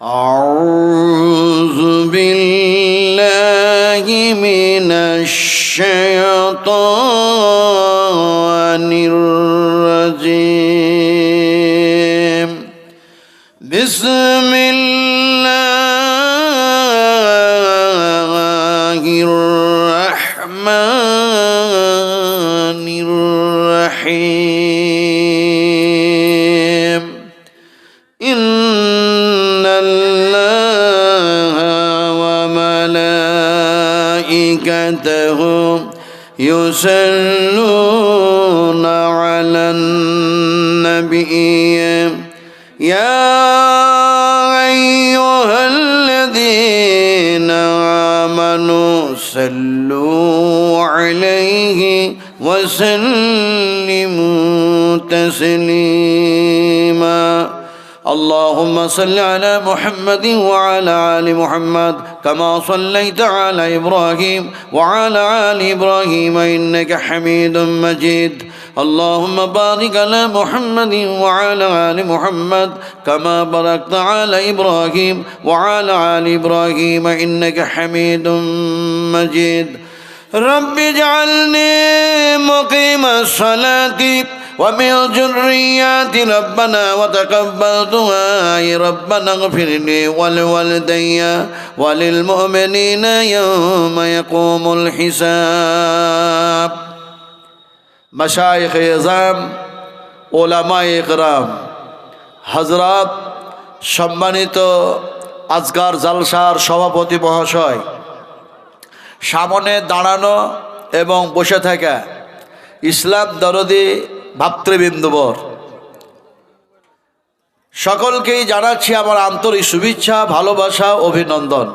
أعوذ بالله من الشيطان الرجيم. بسم الله الرحمن الرحيم. إن الله وملائكته يصلون على النبي يا أيها الذين آمنوا صلوا عليه وسلموا تسليما. اللهم صل على محمد وعلى آل محمد كما صليت على إبراهيم وعلى آل إبراهيم إنك حميد مجيد. اللهم بارك على محمد وعلى آل محمد كما باركت على إبراهيم وعلى آل إبراهيم إنك حميد مجيد. رب اجعلني مقيم الصلاة ومن ذريتي ربنا وتقبل دعائي ربنا اغفر لي ولوالدي وللمؤمنين يوم يقوم الحساب. مشايخ اعظام, ওলামায়ে ইকরাম, হযরত, সম্মানিত আজকার জালসার সভাপতি মহাশয়, সামনে দাঁড়ানো এবং বসে থাকা ইসলাম দরদি ভাতৃবৃন্দবর, সকলকেই জানাচ্ছি আমার আন্তরিক শুভেচ্ছা, ভালোবাসা, অভিনন্দন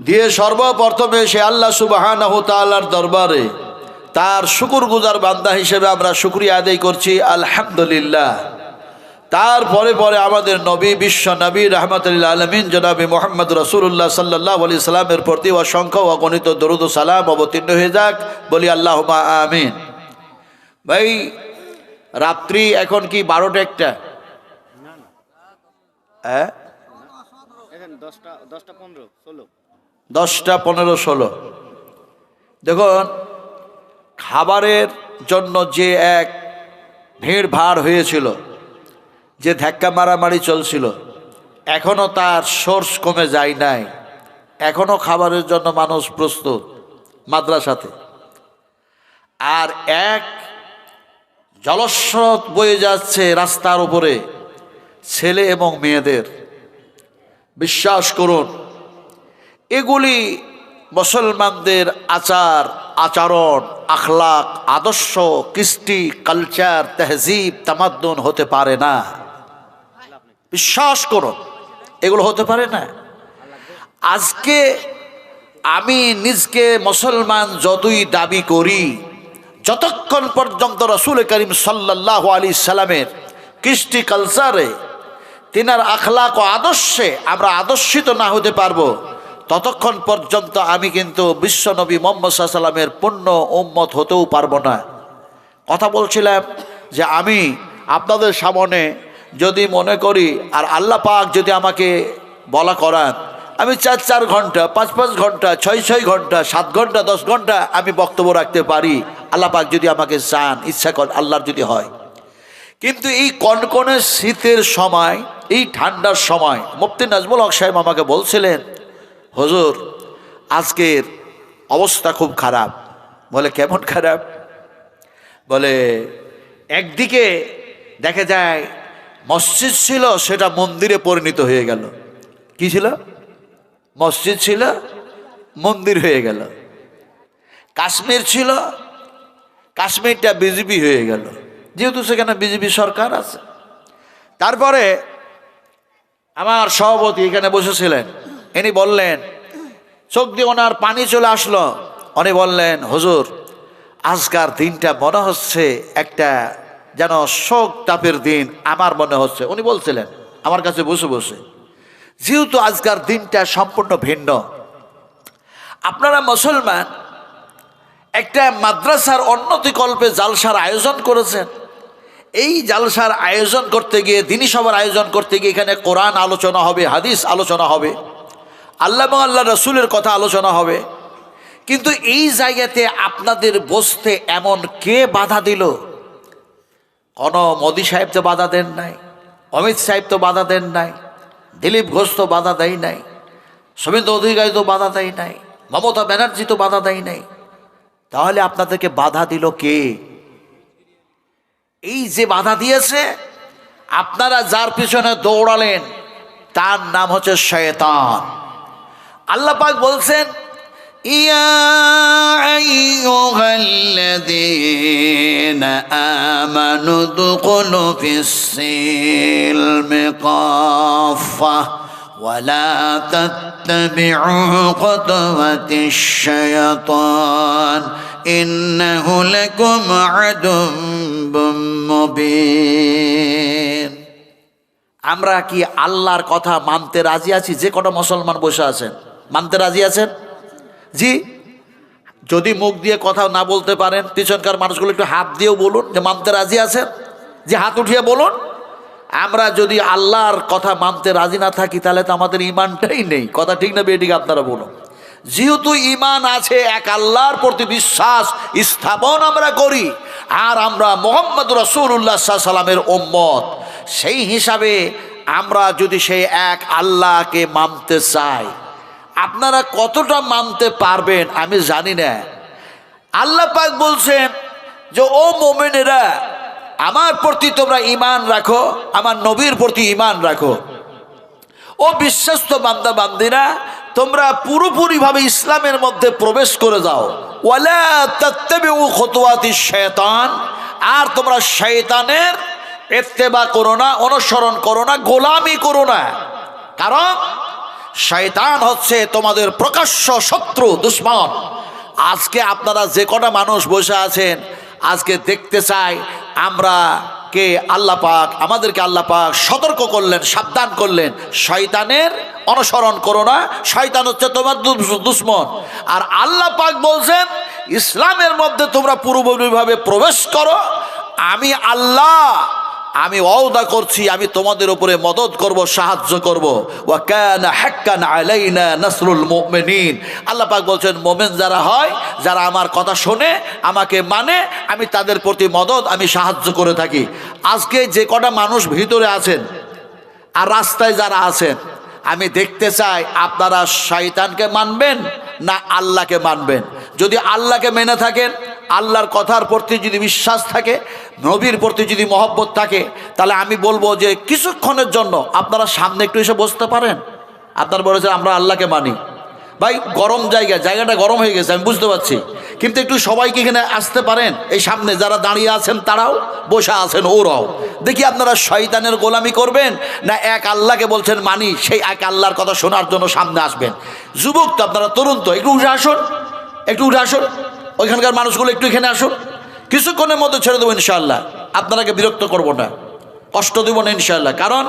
দিয়ে সর্বপ্রথমে সে আল্লাহ সুবহানাহু তাআলার দরবারে তার শুকরগুজার বান্দা হিসেবে আমরা শুকরিয়া আদায় করছি, আলহামদুলিল্লাহ। তারপরে পরে আমাদের নবী, বিশ্ব নবী, রাহমাতুল আলামিন জনাবে মুহাম্মদ রাসূলুল্লাহ সাল্লাল্লাহু আলাইহি সাল্লামের প্রতি অসংখ্য অগণিত দরুদ ও সালাম অবতীর্ণ হয়ে যাক, বলি আল্লাহুম্মা আমিন। ভাই, রাত্রি এখন কি 12টা? হ্যাঁ, 10টা 15 16। দেখুন, খাবারের জন্য যে এক ভিড় ভাড় হয়েছিল, যে ধাক্কা মারামারি চলছিল, এখনও তার সোর্স কমে যায় নাই। এখনও খাবারের জন্য মানুষ প্রস্তুত মাদ্রাসাতে। আর এক জলস্রোত বয়ে যাচ্ছে রাস্তার উপরে ছেলে এবং মেয়েদের। বিশ্বাস করুন, এগুলি মুসলমানদের আচার আচরণ, আখলাক, আদর্শ, কৃষ্টি, কালচার, তেহজিব, তামাদ্দুন হতে পারে না। বিশ্বাস করুন, এগুলো হতে পারে না। আজকে আমি নিজকে মুসলমান যতই দাবি করি, যতক্ষণ পর্যন্ত রাসূল করিম সাল্লাল্লাহু আলাইহি সাল্লামের কৃষ্টি কালচারে, তিনার আখলাক ও আদর্শে আমরা আদর্শিত না হতে পারবো, ততক্ষণ পর্যন্ত আমি কিন্তু বিশ্বনবী মুহাম্মদ সাল্লাল্লাহু আলাইহি সাল্লামের পূর্ণ উম্মত হতেও পারবো না। কথা বলছিলাম যে আমি আপনাদের সামনে যদি মনে করি, আর আল্লাহ পাক যদি আমাকে বলা করান, আমি 4 ঘন্টা, 5 ঘন্টা, 6 ঘন্টা, 7 ঘন্টা, 10 ঘন্টা আমি বক্তব্য রাখতে পারি, আল্লাহ পাক যদি আমাকে চান, ইচ্ছা করেন, আল্লাহর যদি হয়। কিন্তু এই কনকনে শীতের সময়, এই ঠান্ডার সময় মুফতি নাজমুল হক সাহেব আমাকে বলছিলেন, হুজুর আজকের অবস্থা খুব খারাপ। বলে কেমন খারাপ? বলে একদিকে দেখা যায় মসজিদ ছিল, সেটা মন্দিরে পরিণত হয়ে গেল। কি ছিল? মসজিদ ছিল, মন্দির হয়ে গেল। কাশ্মীর ছিল, কাশ্মীরটা বিজেপি হয়ে গেল, যেহেতু সেখানে বিজেপি সরকার আছে। তারপরে আমার সভাপতি এখানে বসেছিলেন, ইনি বললেন, চোখ দিয়ে ওনার পানি চলে আসলো। উনি বললেন, হুজুর আজকার দিনটা মনে হচ্ছে একটা যেন শোক তাপের দিন আমার মনে হচ্ছে। উনি বলছিলেন আমার কাছে বসে বসে, যেহেতু আজকার দিনটা সম্পূর্ণ ভিন্ন। আপনারা মুসলমান, একটা মাদ্রাসার উন্নতিকল্পে জালসার আয়োজন করেছেন, এই জালসার আয়োজন করতে গিয়ে, দিনী সভার আয়োজন করতে গিয়ে এখানে কোরআন আলোচনা হবে, হাদিস আলোচনা হবে, আল্লাহ এবং আল্লাহ রসুলের কথা আলোচনা হবে, কিন্তু এই জায়গাতে আপনাদের বসতে এমন কে বাধা দিল? কোন মোদী সাহেব তো বাধা দেন নাই, অমিত সাহেব তো বাধা দেন নাই, দিলীপ ঘোষ তো বাধা দেয় নাই, শুভেন্দু অধিকারী তো বাধা দেয় নাই, মমতা ব্যানার্জি তো বাধা দেয় নাই। তাহলে আপনাদেরকে বাধা দিল কে? এই যে বাধা দিয়েছে, আপনারা যার পিছনে দৌড়ালেন তার নাম হচ্ছে শয়তান। আল্লাহ পাক বলছেন, ইয়া আইয়ুহাল্লাযীনা আমানু দুখুলু ফিস-সিলমি কাফা ওয়া লা তাত্তাবি'উ খুতুওয়াতিশ-শায়াতান ইন্নাহু লাকুম আদুব্বুম মুবিন। আমরা কি আল্লাহর কথা মানতে রাজি আছি? যে কটা মুসলমান বসে আছেন মানতে রাজি আছেন? জি। যদি মুখ দিয়ে কথা না বলতে পারেন, পিছনকার মানুষগুলো একটু হাত দিয়েও বলুন যে মানতে রাজি আছেন। যে হাত উঠিয়ে বলুন। আমরা যদি আল্লাহর কথা মানতে রাজি না থাকি তাহলে তো আমাদের ইমানটাই নেই। কথা ঠিক না বেঠিক আপনারা বলুন। যেহেতু ইমান আছে, এক আল্লাহর প্রতি বিশ্বাস স্থাপন আমরা করি, আর আমরা মুহাম্মদ রাসূলুল্লাহ সাল্লাল্লাহু আলাইহি সাল্লামের উম্মত, সেই হিসাবে আমরা যদি সেই এক আল্লাহকে মানতে চাই, আপনারা কতটা মানতে পারবেন আমি জানি না। আল্লাহ পাক বলছেন যে ও মুমিনেরা, আমার প্রতি তোমরা ঈমান রাখো, আমার নবীর প্রতি ঈমান রাখো। ও বিশ্বস্ত বান্দা বান্দিরা, তোমরা পুরোপুরিভাবে ইসলামের মধ্যে প্রবেশ করে যাও। ওয়ালা তাত্তাবিউ খুতুওয়াতিশ শায়তান, আর তোমরা শয়তানের ইত্তেবা করো না, অনুসরণ করো না, গোলামি করো না। কারণ শয়তান হচ্ছে তোমাদের প্রকাশ্য শত্রু, দুশমন। আজকে আপনারা যে কটা মানুষ বসে আছেন, আজকে দেখতে চাই আমরা কে আল্লাহ পাক, আমাদেরকে আল্লাহ পাক সতর্ক করলেন, সাবধান করলেন, শয়তানের অনুসরণ করো না, শয়তান হচ্ছে তোমার দুশমন। আর আল্লাহ পাক বলছেন ইসলামের মধ্যে তোমরা পুরোপুরিভাবে প্রবেশ করো। আমি আল্লাহ, আমি ওয়াদা করছি, আমি তোমাদের উপরে মদদ করব, সাহায্য করব। ওয়া কানা হাক্কান আলাইনা নাসরুল মুমিনিন। আল্লাহ পাক বলছেন মুমিন যারা হয়, যারা আমার কথা শোনে, আমাকে মানে, আমি তাদের প্রতি মদদ, আমি সাহায্য করে থাকি। আজকে যে কটা মানুষ ভিতরে আছেন আর রাস্তায় যারা আছেন, আমি দেখতে চাই আপনারা শয়তানকে মানবেন না আল্লাহকে মানবেন। যদি আল্লাহকে মেনে থাকেন, আল্লাহর কথার প্রতি যদি বিশ্বাস থাকে, নবীর প্রতি যদি মহব্বত থাকে, তাহলে আমি বলবো যে কিছুক্ষণের জন্য আপনারা সামনে একটু এসে বসতে পারেন। আপনার বলেছে আমরা আল্লাহকে মানি। ভাই গরম জায়গাটা গরম হয়ে গেছে, আমি বুঝতে পারছি, কিন্তু একটু সবাইকে এখানে আসতে পারেন। এই সামনে যারা দাঁড়িয়ে আছেন তারাও, বসে আছেন ওরাও। দেখি আপনারা শয়তানের গোলামি করবেন না এক আল্লাহকে বলছেন মানি, সেই এক আল্লাহর কথা শোনার জন্য সামনে আসবেন। যুবক তো আপনারা, তরুণ তো, একটু উঠে আসুন, একটু উঠে আসুন। ওইখানকার মানুষগুলো একটু এখানে আসুন। কিছুক্ষণের মধ্যে ছেড়ে দেবো ইনশাআল্লাহ, আপনাকে বিরক্ত করব না, কষ্ট দেব না ইনশাআল্লাহ। কারণ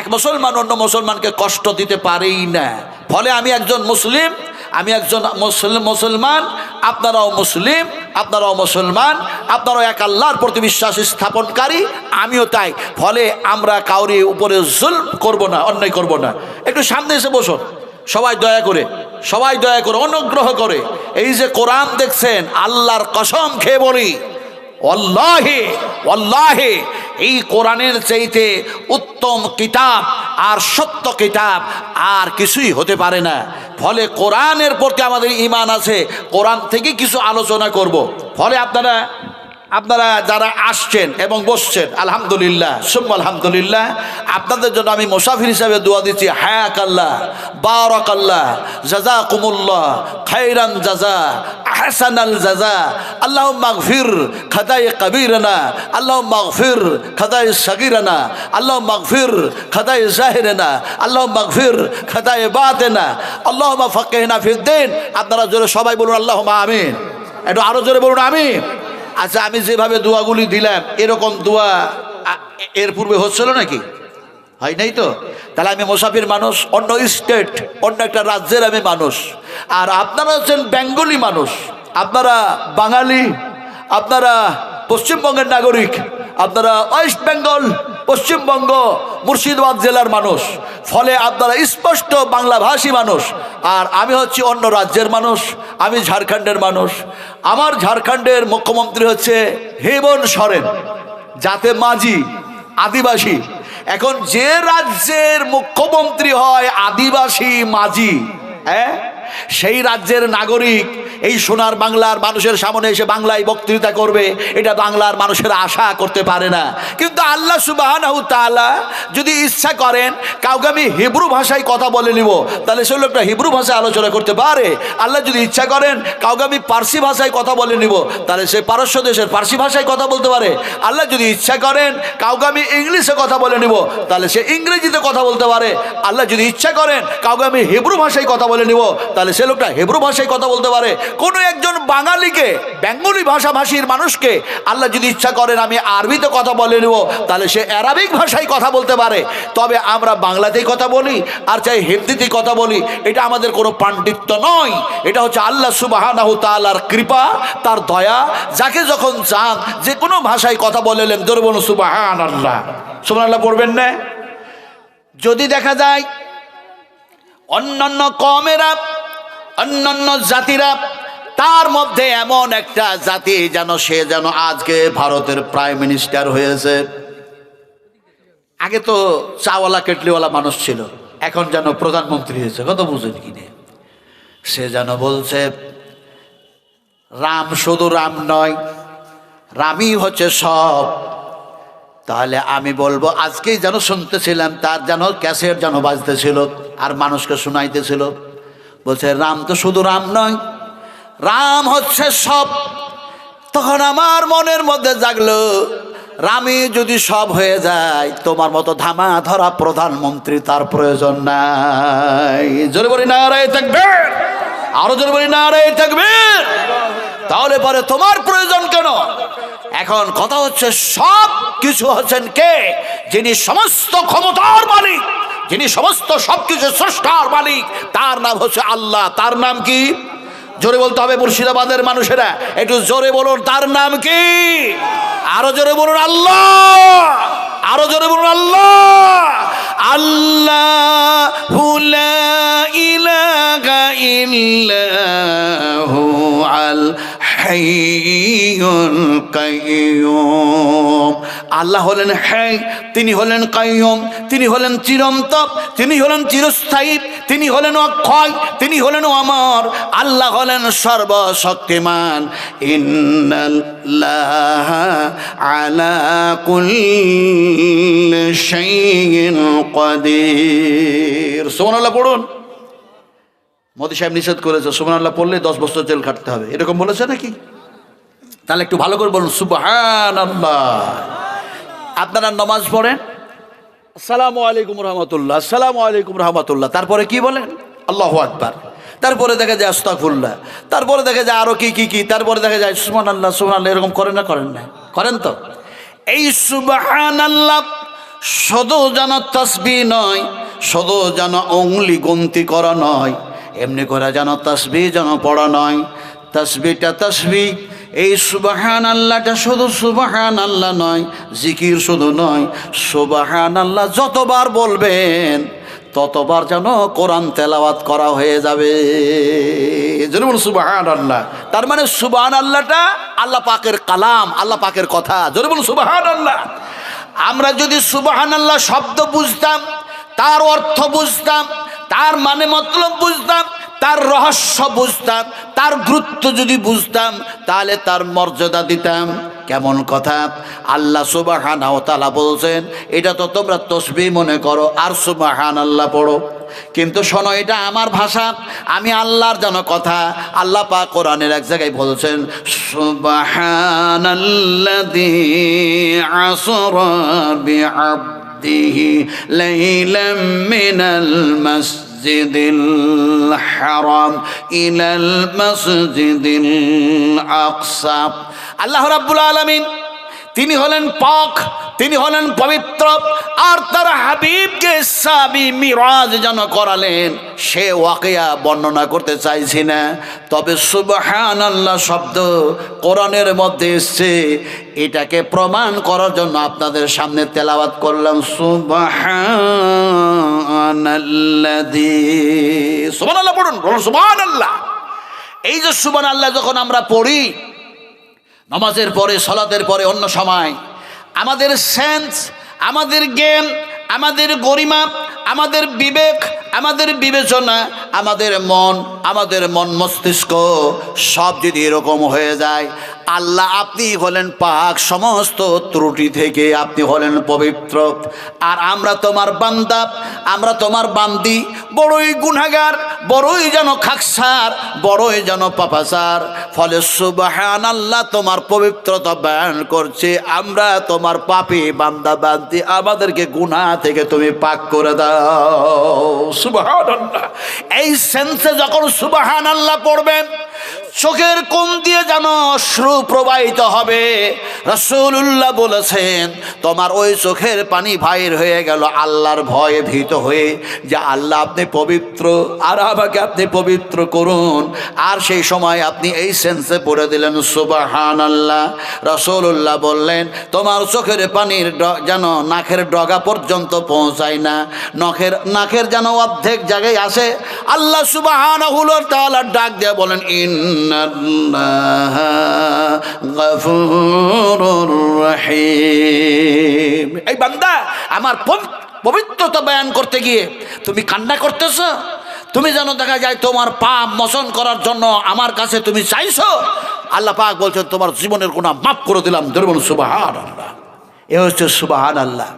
এক মুসলমান অন্য মুসলমানকে কষ্ট দিতে পারেই না। ফলে আমি একজন মুসলিম, আমি একজন মুসলমান, আপনারাও মুসলিম, আপনারাও মুসলমান, আপনারাও এক আল্লাহর প্রতি বিশ্বাস স্থাপনকারী, আমিও তাই। ফলে আমরা কাউরি উপরে জুলম করব না, অন্যায় করব না। একটু সামনে এসে বসুন সবাই, দয়া করে, সবাই দয়া করে, অনুগ্রহ করে। এই যে কোরআন দেখছেন, আল্লাহর কসম খেয়ে বলি, ওয়াল্লাহি ওয়াল্লাহি এই কোরআনের চাইতে উত্তম কিতাব আর সত্য কিতাব আর কিছুই হতে পারে না। ফলে কোরআনের প্রতি আমাদের ঈমান আছে, কোরআন থেকে কিছু আলোচনা করব। ফলে আপনারা যারা আসছেন এবং বসছেন, আলহামদুলিল্লাহ সুম্মা আলহামদুলিল্লাহ, আপনাদের জন্য আমি মুসাফির হিসাবে দোয়া দিচ্ছি। হায়াকাল্লাহ, বারাকাল্লাহ, জাযাকুমুল্লাহ খায়রান জাযা, আহসানাল জাযা। আল্লাহুম্মা গফির খাতায়ে কবীরানা, আল্লাহুম্মা গফির খাতায়ে সগীরানা, আল্লাহুম্মা গফির খাতায়ে জাহিরানা, আল্লাহুম্মা গফির খাতায়ে বাতিনা, আল্লাহুম্মা ফাক্কিহনা ফিদ্দীন। আপনারা জোরে সবাই বলুন আল্লাহুম্মা আমিন। একটু আরো জোরে বলুন আমিন। আচ্ছা, আমি যেভাবে দোয়াগুলি দিলাম, এরকম দোয়া এর পূর্বে হচ্ছিল নাকি? হয় নাই তো? তাহলে আমি মুসাফির মানুষ, অন্য স্টেট, অন্য একটা রাজ্যের আমি মানুষ। আর আপনারা হচ্ছেন বেঙ্গলি মানুষ, আপনারা বাঙালি, আপনারা পশ্চিমবঙ্গের নাগরিক, আপনারা ওয়েস্ট বেঙ্গল, পশ্চিমবঙ্গ, মুর্শিদাবাদ জেলার মানুষ, ফলে আপনারা স্পষ্ট বাংলাভাষী মানুষ। আর আমি হচ্ছি অন্য রাজ্যের মানুষ, আমি ঝাড়খণ্ডের মানুষ। আমার ঝাড়খণ্ডের মুখ্যমন্ত্রী হচ্ছে হেমন্ত সোরেন, যাতে মাঝি, আদিবাসী। এখন যে রাজ্যের মুখ্যমন্ত্রী হয় আদিবাসী মাঝি, হ্যাঁ, সেই রাজ্যের নাগরিক এই সোনার বাংলার মানুষের সামনে এসে বাংলায় বক্তৃতা করবে, এটা বাংলার মানুষের আশা করতে পারে না। কিন্তু আল্লাহ সুবহানাহু তাআলা যদি ইচ্ছা করেন কাউকে আমি হিব্রু ভাষায় কথা বলে নিব, তাহলে সে লোকটা হিব্রু ভাষায় আলোচনা করতে পারে। আল্লাহ যদি ইচ্ছা করেন কাউকে আমি পার্সি ভাষায় কথা বলে নিব, তাহলে সে পারস্য দেশের পার্সি ভাষায় কথা বলতে পারে। আল্লাহ যদি ইচ্ছা করেন কাউকে আমি ইংলিশে কথা বলে নিব, তাহলে সে ইংরেজিতে কথা বলতে পারে। আল্লাহ যদি ইচ্ছা করেন কাউকে আমি হিব্রু ভাষায় কথা বলে নিব, তাহলে সে লোকটা হিব্রু ভাষায় কথা বলতে পারে। কোনো একজন বাঙালিকে, বেঙ্গলি ভাষাভাষীর মানুষকে আল্লাহ যদি ইচ্ছা করেন আমি আরবিতে কথা বলে নেব, তাহলে সে অ্যারাবিক ভাষায় কথা বলতে পারে। তবে আমরা বাংলাতেই কথা বলি আর চাই হিন্দিতেই কথা বলি, এটা আমাদের কোনো পাণ্ডিত্য নয়। এটা হচ্ছে আল্লাহ সুবহানাহু তাআলার কৃপা, তার দয়া। যাকে যখন চান যে কোনো ভাষায় কথা বলেলেন, জোরে বলুন সুবহানাল্লাহ। সুবহানাল্লাহ পড়বেন না? যদি দেখা যায় অন্যান্য কওমেরা, অন্যান্য জাতিরা, তার মধ্যে এমন একটা জাতি যেন সে যেন আজকে ভারতের প্রাইম মিনিস্টার হয়েছে। আগে তো চাওয়ালা কেটলিওয়ালা মানুষ ছিল, এখন যেন প্রধানমন্ত্রী হয়েছে। কত বুঝেন কিনে? সে যেন বলছে রাম শুধু রাম নয়, রামই হচ্ছে সব। তাহলে আমি বলবো, আজকেই যেন শুনতেছিলাম তার যেন ক্যাসেট যেন বাজতেছিল আর মানুষকে শোনাইতেছিল, বলছে রাম তো শুধু রাম নয়, রাম হচ্ছে সব। তখন আমার মনের মধ্যে জাগলো, রামই যদি সব হয়ে যায়, তোমার মতো ধামা ধরা প্রধানমন্ত্রী তার প্রয়োজন নাই। জোরে বলি নারে তাকবীর, আরো জোরে বলি নারে তাকবীর। তাহলে পরে তোমার প্রয়োজন কেন? এখন কথা হচ্ছে সব কিছু হচ্ছেন কে? যিনি সমস্ত ক্ষমতার মালিক, যিনি সমস্ত সবকিছু স্রষ্টার মালিক, তার নাম হচ্ছে আল্লাহ। তার নাম কি? জোরে বলতে হবে মুর্শিদাবাদের মানুষেরা, একটু জোরে বলুন তার নাম কি? আরো জোরে বলুন আল্লাহ, আরো জোরে বলুন আল্লাহ। আল্লাহু লা ইলাহা ইল্লাহু আল হাইয়ুল কাইয়্যুম। আল্লাহ হলেন হাই, তিনি হলেন কাইয়্যুম, তিনি হলেন চিরন্তন, তিনি হলেন চিরস্থায়ী, তিনি হলেন অক্ষয়, তিনি হলেন অমর। আল্লাহ হলেন সর্বশক্তিমান। ইন্নাল্লাহা আলা কুল্লি শাইইন কাদির। সুবহানাল্লাহ পড়ুন। মোদী সাহেব নিষেধ করেছে সুবহানাল্লাহ পড়লে 10 বছর জেল খাটতে হবে, এরকম বলেছে নাকি? তাহলে একটু ভালো করে বলুন সুবহানাল্লাহ। আপনারা নামাজ পড়েন আসসালামু আলাইকুম রহমতুল্লাহ, আসসালামু আলাইকুম রহমতুল্লাহ, তারপরে কি বলেন? আল্লাহু আকবার। তারপরে দেখা যায় আস্তাগফিরুল্লাহ, তারপরে দেখা যায় আরো কি কি কি, তারপরে দেখা যায় সুবহানাল্লাহ সুবহানাল্লাহ। এরকম করেন না? করেন না? করেন তো। এই সুবহানাল্লাহ শুধু যেন তাসবিহ নয়, শুধু যেন অঙ্গুলি গন্তি করা নয়, এমনি করে যেন তাসবিহ যেন পড়া নয়। তাসবিহটা তাসবিহ, এই সুবহানাল্লাহটা শুধু সুবহানাল্লাহ নয়, জিকির শুধু নয়, সুবহানাল্লাহ যতবার বলবেন ততবার যেন কোরআন তেলাওয়াত করা হয়ে যাবে। যেন বলুন সুবহানাল্লাহ। তার মানে সুবহানাল্লাহটা আল্লাহ পাকের কালাম, আল্লাহ পাকের কথা। জোরে বলুন সুবহানাল্লাহ। আমরা যদি সুবহানাল্লাহ শব্দ বুঝতাম, তার অর্থ বুঝতাম, তার মানে মতলব বুঝতাম, তার রহস্য বুঝতাম, তার গুরুত্ব যদি বুঝতাম, তাহলে তার মর্যাদা দিতাম। কেমন কথা? আল্লাহ সুবহানাহু ওয়া তাআলা বলছেন এটা তো তোমরা তাসবিহ মনে করো আর সুবহানাল্লাহ পড়ো, কিন্তু শোনো এটা আমার ভাষা, আমি আল্লাহর যেন কথা। আল্লাহ পাক কোরআনের এক জায়গায় বলছেন সুবহানাল্লাযী আসরা বিআবদিহি লাইলাম মিনাল মাসজিদিল হারাম ইলাল মাসজিদিল আকসা। আল্লাহ রাব্বুল আলামিন তিনি হলেন পাক, তিনি হলেন পবিত্র। আর তার হাবিবকে ইসরা মিরাজ যেন করালেন, সে ওয়াকিয়া বর্ণনা করতে চাইছি না, তবে সুবহানাল্লাহ শব্দ কোরআনের মধ্যে এসছে, এটাকে প্রমাণ করার জন্য আপনাদের সামনে তেলাওয়াত করলাম। সুবহানাল্লাযী, সুবহানাল্লাহ পড়ুন, বলুন সুবহানাল্লাহ। এই যে সুবহানাল্লাহ যখন আমরা পড়ি নামাজের পরে, সালাতের পরে, অন্য সময়, আমাদের সেন্স, আমাদের জ্ঞান, আমাদের গরিমা, আমাদের বিবেক, আমাদের বিবেচনা, আমাদের মন মস্তিষ্ক সব যদি এরকম হয়ে যায়, আল্লাহ আপনি হলেন পাক সমস্ত ত্রুটি থেকে, আপনি হলেন পবিত্র, আর আমরা তোমার বান্দা, আমরা তোমার বান্দি, বড়ই গুনাহগার, বড়ই যেন খাকসার, বড়ই যেন পাপাচার। ফলে সুবহানাল্লাহ তোমার পবিত্রতা বয়ান করছে, আমরা তোমার পাপী বান্দা বান্দি, আমাদেরকে গুনাহ থেকে তুমি পাক করে দাও। সুবহানাল্লাহ। এই সেন্সে যখন সুবহানাল্লাহ পড়বেন, চোখের কোণ দিয়ে যেন অশ্রু প্রবাহিত হবে। রাসূলুল্লাহ বলেছেন, তোমার ওই চোখের পানি বাইর হয়ে গেল আল্লাহর ভয়ে ভীত হয়ে, যে আল্লাহ আপনি পবিত্র, আর আমাকে আপনি পবিত্র করুন। আর সেই সময় আপনি এই সেন্সে পড়ে দিলেন সুবহানাল্লাহ। রাসূলুল্লাহ বললেন, তোমার চোখের পানির যেন নাকের ডগা পর্যন্ত পৌঁছায় না, নাকের যেন অর্ধেক জায়গায় আসে। আল্লাহ সুবহানাহু ওয়া তাআলা ডাক দিয়ে বলেন, ইন্নাল্লাহা গফুরুর রহিম। এই বান্দা, আমার পবিত্রতা বয়ান করতে গিয়ে তুমি কান্না করতেছ, তুমি যেন দেখা যায় তোমার পাপ মোচন করার জন্য আমার কাছে তুমি চাইছো। আল্লাহ পাক বলছেন, তোমার জীবনের গুনাহ মাফ করে দিলাম। ধরুন সুবহানাল্লাহ। এ হচ্ছে সুবহানাল্লাহ।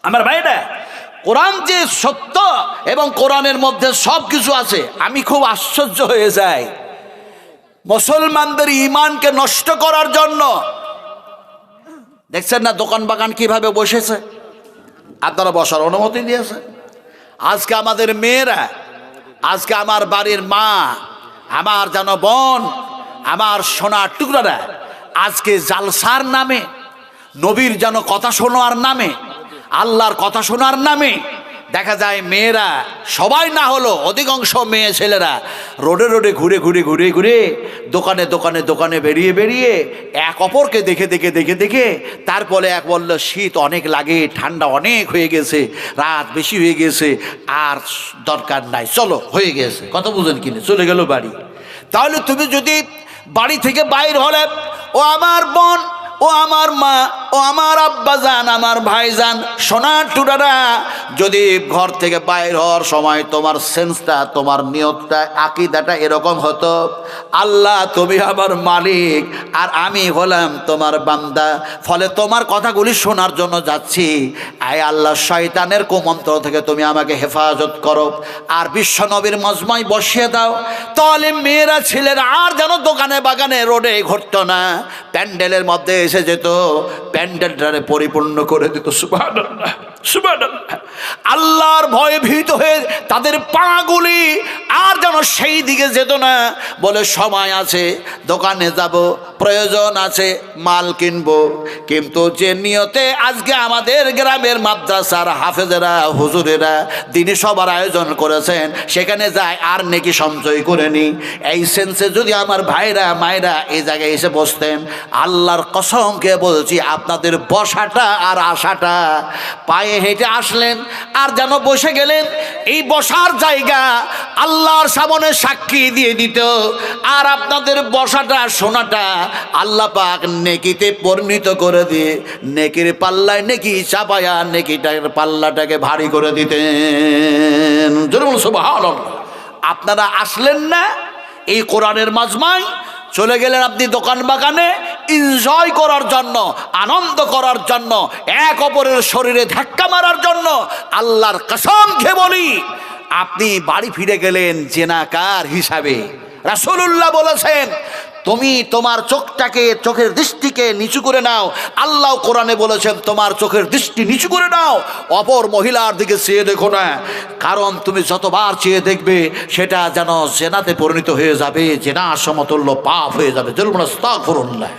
আমার ভাইরা, কোরআন যে সত্য এবং কোরআনের মধ্যে সব কিছু আছে, আমি খুব আশ্চর্য হয়ে যাই। মুসলমানদের ঈমানকে নষ্ট করার জন্য দেখছেন না দোকান বাগান কিভাবে বসেছে, আপনারা বসার অনুমতি দিয়েছে। আজকে আমাদের মেয়েরা, আজকে আমার বাড়ির মা, আমার যেন বোন, আমার সোনার টুকরারা, আজকে জালসার নামে, নবীর যেন কথা শোনার নামে, আল্লাহর কথা শোনার নামে দেখা যায় মেয়েরা, সবাই না হলো অধিকাংশ মেয়ে ছেলেরা রোডে রোডে ঘুরে ঘুরে ঘুরে ঘুরে, দোকানে দোকানে দোকানে বেরিয়ে বেরিয়ে এক অপরকে দেখে দেখে দেখে দেখে, তারপরে এক বলল শীত অনেক লাগে, ঠান্ডা অনেক হয়ে গেছে, রাত বেশি হয়ে গেছে, আর দরকার নাই, চলো হয়ে গেছে, কথা বুঝেন কিনে চলে গেল বাড়ি। তাহলে তুমি যদি বাড়ি থেকে বাইর হলে, ও আমার বোন, ও আমার মা, ও আমার আব্বাজান, আমার ভাইজান, সোনার টুডারা, যদি ঘর থেকে বাইর হওয়ার সময় তোমার সেন্সটা, তোমার নিয়তটা, আকীদাটা এরকম হতো, আল্লাহ তুমি আমার মালিক আর আমি হলাম তোমার বান্দা, ফলে তোমার কথাগুলি শোনার জন্য যাচ্ছি, আয় আল্লাহ শয়তানের কুমন্ত্র থেকে তুমি আমাকে হেফাজত করো, আর বিশ্ব নবীর মজমায় বসিয়ে দাও। তাহলে মেয়েরা ছেলেরা আর যেন দোকানে বাগানে রোডে ঘুরতো না, প্যান্ডেলের মধ্যে এসে যেত, প্যান্ডেলটারে পরিপূর্ণ করে দিত। সুবহানাল্লাহ, সুবহানাল্লাহ। আল্লাহর ভয়ে ভীত হয়ে তাদের পাগুলি আর যেন সেই দিকে যেত না, বলে সময় আছে, দোকানে যাব, প্রয়োজন আছে, মাল কিনবো। কিন্তু যে নিয়তে আজকে আমাদের গ্রামের মাদ্রাসার হাফেজেরা, হুজুরেরা দিনী সবার আয়োজন করেছেন, সেখানে যায় আর নেকি সঞ্চয় করে নি, এই সেন্সে যদি আমার ভাইরা মায়েরা এই জায়গায় এসে বসতেন, আল্লাহর কসমকে বলছি, আপনাদের বসাটা আর আসাটা, পায়ে হেঁটে আসলেন আর যেন বসে গেলেন, এই বসার জায়গা আল্লাহর সামনে সাক্ষী দিয়ে দিত, আর আপনাদের বসাটা শোনাটা আল্লাহ পাক নেকিতে পরিণত করে দিয়ে নেকির পাল্লায় নেকি চাপায়া নেকিটার পাল্লাটাকে ভারী করে দিতেন। সুবহানাল্লাহ। আপনারা আসলেন না এই কোরআনের মাজমায়, চলে গেলেন আপনি দোকান বাগানে এনজয় করার জন্য, আনন্দ করার জন্য, এক অপরের শরীরে ধাক্কা মারার জন্য। আল্লাহর কসম খেয়ে বলি, আপনি বাড়ি ফিরে গেলেন জেনাকার হিসাবে। রাসূলুল্লাহ বলেছেন, তুমি তোমার চোখটাকে, চোখের দৃষ্টিকে নিচু করে নাও। আল্লাহ কোরআনে বলেছেন, তোমার চোখের দৃষ্টি নিচু করে নাও, অপর মহিলার দিকে চেয়ে দেখো না, কারণ তুমি যতবার চেয়ে দেখবে সেটা যেন জেনাতে পরিণত হয়ে যাবে, জেনা সমতুল্য পাপ হয়ে যাবে। আস্তাগফিরুল্লাহ।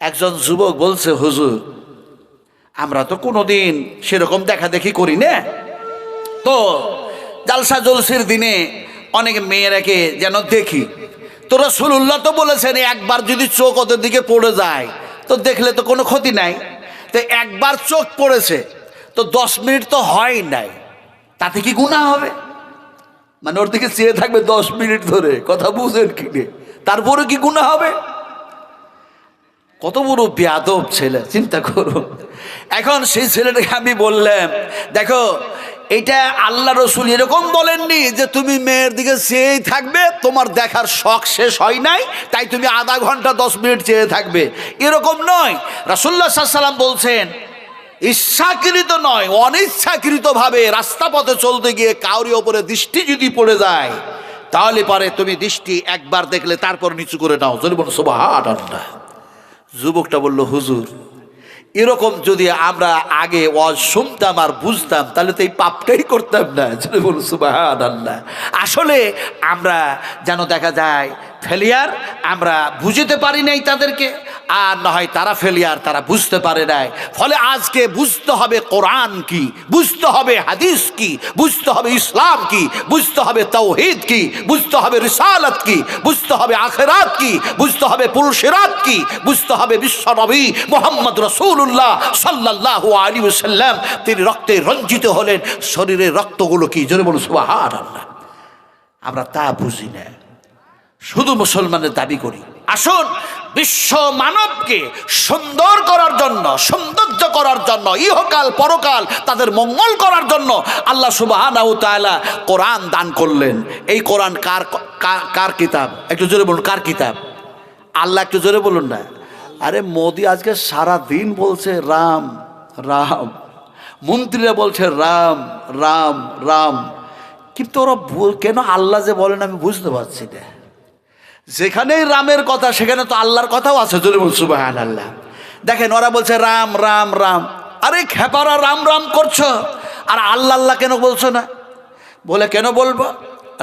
একজন যুবক বলছে, হুজুর আমরা তো কোনোদিন সেরকম দেখা দেখি করি না, তো জালসা জলসির দিনে অনেক মেয়েরাকে যেন দেখি, তো রাসূলুল্লাহ তো বলেছেন একবার যদি চোখ ওদের দিকে পড়ে যায় তো দেখলে তো কোনো ক্ষতি নাই, তো একবার চোখ পড়েছে তো 10 মিনিট তো হয় নাই, তাতে কি গুনাহ হবে? মানে ওর দিকে চেয়ে থাকবে 10 মিনিট ধরে, কথা বুঝেন কি? তারপরে কি গুনাহ হবে? কত বড় বেয়াদব ছেলে, চিন্তা করো। এখন সেই ছেলেটাকে আমি বললাম, দেখো এটা আল্লাহ রসুল এরকম বলেননি যে তুমি মেয়ের দিকে চেয়েই থাকবে, তোমার দেখার শখ শেষ হয় নাই তাই তুমি আধা ঘন্টা 10 মিনিট চেয়ে থাকবে, এরকম নয়। রাসূলুল্লাহ সাল্লাল্লাহু আলাইহি ওয়াসাল্লাম বলছেন ইচ্ছাকৃত নয়, অনিচ্ছাকৃতভাবে রাস্তা পথে চলতে গিয়ে কাউরি ওপরে দৃষ্টি যদি পড়ে যায় তাহলে পারে তুমি দৃষ্টি একবার দেখলে তারপর নিচু করে নাও। যদি বলো সুবহানাল্লাহ। যুবকটা বলল, হুজুর এরকম যদি আমরা আগে ওয়াজ শুনতাম আর বুঝতাম তাহলে তো এই পাপটাই করতাম না। যদি বলো সুবহানাল্লাহ। আসলে আমরা যেন দেখা যায় ফেলিয়ার, আমরা বুঝতে পারি নাই তাদেরকে, আর না হয় তারা ফেলিয়ার, তারা বুঝতে পারে নাই। ফলে আজকে বুঝতে হবে কোরআন কি, বুঝতে হবে হাদিস কি, বুঝতে হবে ইসলাম কি, বুঝতে হবে তাওহীদ কি, বুঝতে হবে রিসালাত কি, বুঝতে হবে আখিরাত কি, বুঝতে হবে পুলসিরাত কি, বুঝতে হবে বিশ্বনবী মুহাম্মদ রাসূলুল্লাহ সাল্লাল্লাহু আলাইহি ওয়াসাল্লাম তিনি রক্তে রঞ্জিত হলেন, শরীরের রক্তগুলো কি। জোরে বলুন সুবহানাল্লাহ। আমরা তা বুঝি না, শুধু মুসলমানের দাবি করি। আসুন বিশ্ব মানবকে সুন্দর করার জন্য, সৌন্দর্য করার জন্য, ইহকাল পরকাল তাদের মঙ্গল করার জন্য আল্লাহ সুবহানাহু ওয়া তাআলা কোরআন দান করলেন। এই কোরআন কার কিতাব? একটু জোরে বলুন, কার কিতাব? আল্লাহ, একটু জোরে বলুন না। আরে মোদি আজকে সারা দিন বলছে রাম রাম, মন্ত্রীরা বলছে রাম রাম রাম, কিন্তু ওরা কেন আল্লাহ যে বলেন আমি বুঝতে পারছি না। যেখানেই রামের কথা সেখানে তো আল্লাহর কথাও আছে। যদি বল সুবহানাল্লাহ। দেখেন ওরা বলছে রাম রাম রাম, আরে খেপারা রাম রাম করছো আর আল্লাহ আল্লাহ কেন বলছো না? বলে কেন বলবো,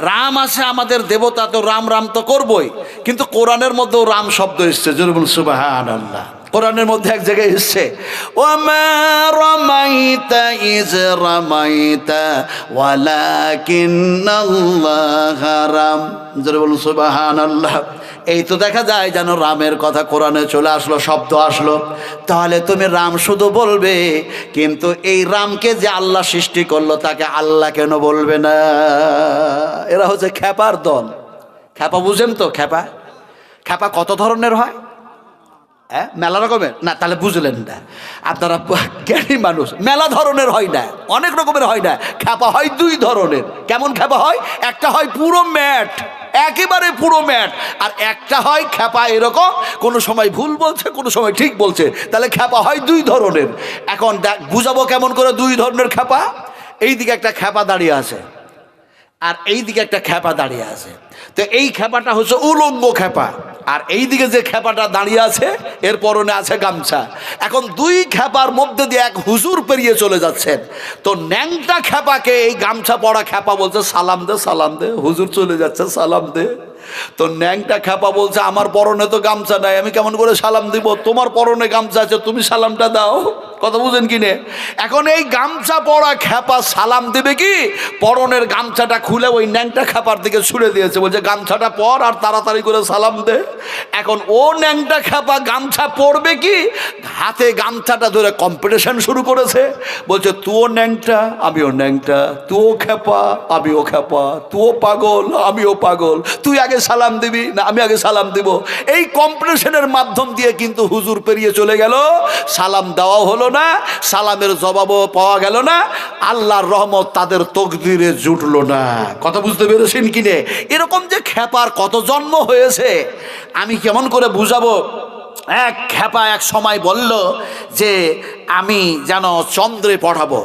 রাম আছে আমাদের দেবতা, তো রাম রাম তো করবই, কিন্তু কোরআনের মধ্যেও রাম শব্দ এসছে। যদি বল সুবহানাল্লাহ। কোরআনের মধ্যে এক জায়গায় এসছে ওয়ামা রামাইতা ইজ রামাইতা ওয়ালাকিন্নাল্লাহা রাম। যারা বলুন সুবহানাল্লাহ। এই তো দেখা যায় যেন রামের কথা কোরআনে চলে আসলো, শব্দ আসলো। তাহলে তুমি রাম শুধু বলবে, কিন্তু এই রামকে যে আল্লাহ সৃষ্টি করলো তাকে আল্লাহ কেন বলবে না? এরা হচ্ছে খ্যাপার দল। খ্যাপা বুঝেন তো? খ্যাপা খ্যাপা কত ধরনের হয়? হ্যাঁ, মেলা রকমের না? তাহলে বুঝলেন না আপনারা, জ্ঞানী মানুষ। মেলা ধরনের হয় না, অনেক রকমের হয় না। খ্যাপা হয় 2 ধরনের। কেমন খ্যাপা হয়? একটা হয় পুরো ম্যাট, একেবারে পুরো ম্যাট, আর একটা হয় খ্যাপা এরকম কোনো সময় ভুল বলছে কোনো সময় ঠিক বলছে। তাহলে খ্যাপা হয় 2 ধরনের। এখন বুঝাবো কেমন করে 2 ধরনের খ্যাপা। এইদিকে একটা খ্যাপা দাঁড়িয়ে আছে আর এইদিকে একটা খ্যাপা দাঁড়িয়ে আছে। তো এই খ্যাপাটা হচ্ছে উলঙ্গ খ্যাপা, আর এইদিকে যে খ্যাপাটা দাঁড়িয়ে আছে এর পরনে আছে গামছা। এখন 2 খ্যাপার মধ্যে দিয়ে এক হুজুর পেরিয়ে চলে যাচ্ছেন। তো ন্যাংটা খ্যাপাকে এই গামছা পড়া খ্যাপা বলছে সালাম দে সালাম দে, হুজুর চলে যাচ্ছে সালাম দে। তো ন্যাংটা খ্যাপা বলছে আমার পরনে তো গামছা নাই, আমি কেমন করে সালাম দিব? তোমার পরনে গামছা আছে, তুমি সালামটা দাও। কথা বুঝেন কিনে? এখন এই গামছা পড়া খ্যাপা সালাম দেবে কি? পরনের গামছাটা খুলে ওই ন্যাংটা খ্যাপার দিকে ছুড়ে দিয়েছে, বলছে গামছাটা পর আর তাড়াতাড়ি করে সালাম দে। এখন ও ন্যাংটা খ্যাপা গামছা পরবে কি? হাতে গামছাটা ধরে কম্পিটিশন শুরু করেছে, বলছে তুও ন্যাংটা আমিও ন্যাংটা, তুও খ্যাপা আমিও খ্যাপা, তুও পাগল আমিও পাগল, তুই আগে সালাম দিবি না আমি আগে সালাম দিব। এই কম্পিটিশনের মাধ্যম দিয়ে কিন্তু হুজুর পেরিয়ে চলে গেল, সালাম দেওয়া হলো না, সালামের জবাবও পাওয়া গেল না, আল্লাহর রহমত তাদের তকদিরে জুটলো না। কথা বুঝতে পেরেছেন কিনে? এরকম যে খ্যাপার কত জন্ম হয়েছে আমি কেমন করে বুঝাবো। এক খ্যাপা এক সময় বলল যে আমি যেন চন্দ্রে পাঠাবো।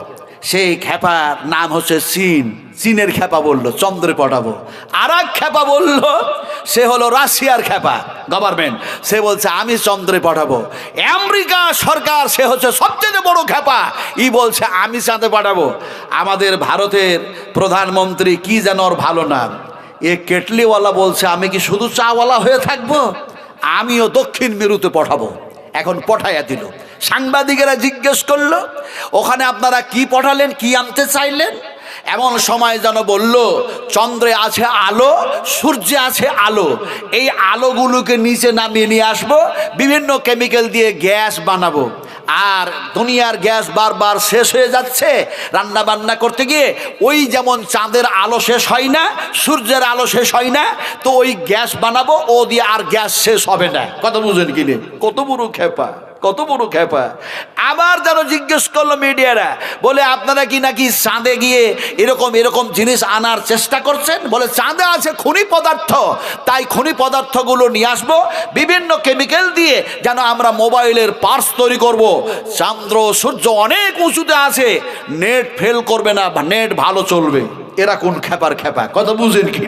সেই খ্যাপার নাম হচ্ছে চীন, চীনের খ্যাপা বলল চন্দ্রে পাঠাবো। আর এক খ্যাপা বলল, সে হলো রাশিয়ার খ্যাপা গভর্নমেন্ট, সে বলছে আমি চন্দ্রে পাঠাবো। আমেরিকা সরকার, সে হচ্ছে সবচেয়ে বড় খ্যাপা, ই বলছে আমি চাঁদে পাঠাবো। আমাদের ভারতের প্রধানমন্ত্রী কি যেন ওর ভালো নাম, এ কেটলিওয়ালা বলছে আমি কি শুধু চাওয়ালা হয়ে থাকবো, আমিও দক্ষিণ মেরুতে পাঠাবো। এখন পঠাইয়া দিল। সাংবাদিকেরা জিজ্ঞেস করলো, ওখানে আপনারা কি পাঠালেন, কি আনতে চাইলেন? এমন সময় যেন বলল, চন্দ্রে আছে আলো, সূর্যে আছে আলো, এই আলোগুলোকে নিচে নামিয়ে নিয়ে আসবো, বিভিন্ন কেমিক্যাল দিয়ে গ্যাস বানাবো। আর দুনিয়ার গ্যাস বারবার শেষ হয়ে যাচ্ছে রান্না বান্না করতে গিয়ে। ওই যেমন চাঁদের আলো শেষ হয় না, সূর্যের আলো শেষ হয় না, তো ওই গ্যাস বানাবো, ও দিয়ে আর গ্যাস শেষ হবে না। কথা বুঝেন কিনে? কত বড় খেপা, কত বড় খেপা। আবার যেন জিজ্ঞেস করলো মিডিয়ারা, বলে আপনারা কি নাকি চাঁদে গিয়ে এরকম এরকম জিনিস আনার চেষ্টা করছেন? বলে চাঁদে আছে খনি পদার্থ, তাই খনি পদার্থগুলো নিয়ে আসবো, বিভিন্ন কেমিক্যাল দিয়ে যেন আমরা মোবাইলের পার্টস তৈরি করব। চন্দ্র সূর্য অনেক উঁচুতে আছে, নেট ফেল করবে না, নেট ভালো চলবে। এরা কোন খেপার খেপা, কথা বুঝেন কি?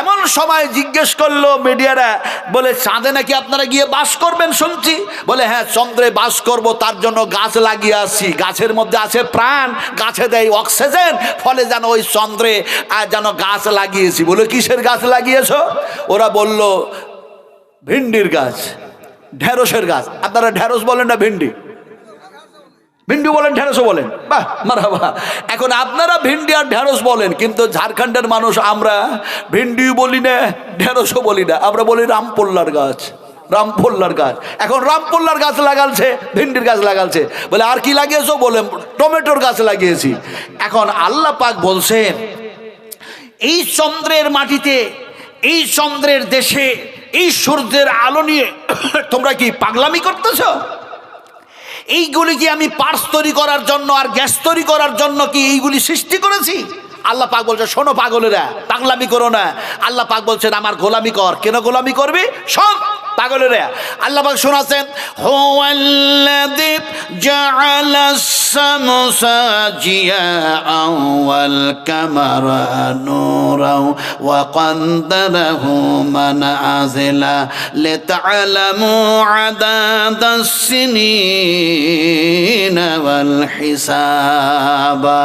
এমন সময় জিজ্ঞেস করলো মিডিয়ারা, বলে চাঁদে নাকি আপনারা গিয়ে বাস করবেন শুনছি। বলে হ্যাঁ, চন্দ্রে বাস করব, তার জন্য গাছ লাগিয়ে আসছি। গাছের মধ্যে আছে প্রাণ, গাছে দেয় অক্সিজেন, ফলে যেন ওই চন্দ্রে যেন গাছ লাগিয়েছি। বলে কিসের গাছ লাগিয়েছ? ওরা বলল ভিন্ডির গাছ, ঢেঁড়সের গাছ। আপনারা ঢেঁড়স বলেন না ভিন্ডি? ভিন্ডি বলেন, ঢেঁড়সও বলেন, বাহ মারহাবা। এখন আপনারা ভিন্ডি আর ঢেঁড়স বলেন, কিন্তু ঝাড়খণ্ডের মানুষ আমরা ভিন্ডিও বলি না, ঢেঁড়সও বলি না, আমরা বলি রামপোল্লার গাছ, রামপোল্লার গাছ। এখন রামপোল্লার গাছ লাগালছে, ভিন্ডির গাছ লাগালছে। বলে আর কি লাগিয়েছো? বলে টমেটোর গাছ লাগিয়েছি। এখন আল্লাহ পাক বলছেন, এই চন্দ্রের মাটিতে, এই চন্দ্রের দেশে, এই সূর্যের আলো নিয়ে তোমরা কি পাগলামি করতেছ? এইগুলি কি আমি পার্স তৈরি করার জন্য আর গ্যাস তৈরি করার জন্য কি এইগুলি সৃষ্টি করেছি? আল্লাহ পাক বলছে, শোনো পাগলেরা, পাগলামি করো না। আল্লাহ পাক বলছেন আমার গোলামি কর। কেন গোলামি করবি? সব পাগলেরা। আল্লাহ পাক শোনাচ্ছেন, হুয়াল্লাযী জাআলাস শামসা জিয়াআন ওয়াল কামারা নূরান ওয়া কদ্দারাহু মানাযিলা লিতা'লামু আদাদাস সিনিনা ওয়াল হিসাবা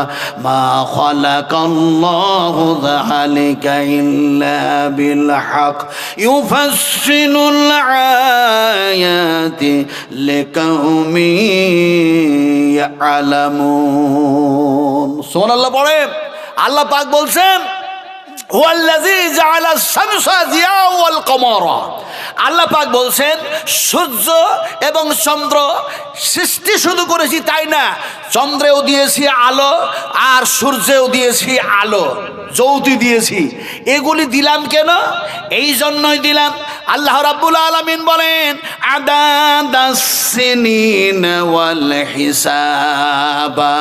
মা খালাকাল্লাহু যালিকা ইল্লা বিল হক ইউফাসসিলুল আয়াতি লিকাউমি ইয়ালামুন। সুবহানাল্লাহ পড়ে। আল্লাহ পাক বলছেন, হুয়াল্লাযী জাআলাস শামসা জিয়াআন ওয়াল কামারা। আল্লাহ পাক বলছেন, সূর্য এবং চন্দ্র সৃষ্টি শুধু করেছি তাই না, চন্দ্রেও দিয়েছি আলো আর সূর্যেও দিয়েছি আলো, জ্যোতি দিয়েছি। এগুলি দিলাম কেন? এই জন্যই দিলাম। আল্লাহ রাব্বুল আলামিন বলেন, আদাদাস সিনিন ওয়াল হিসাবা,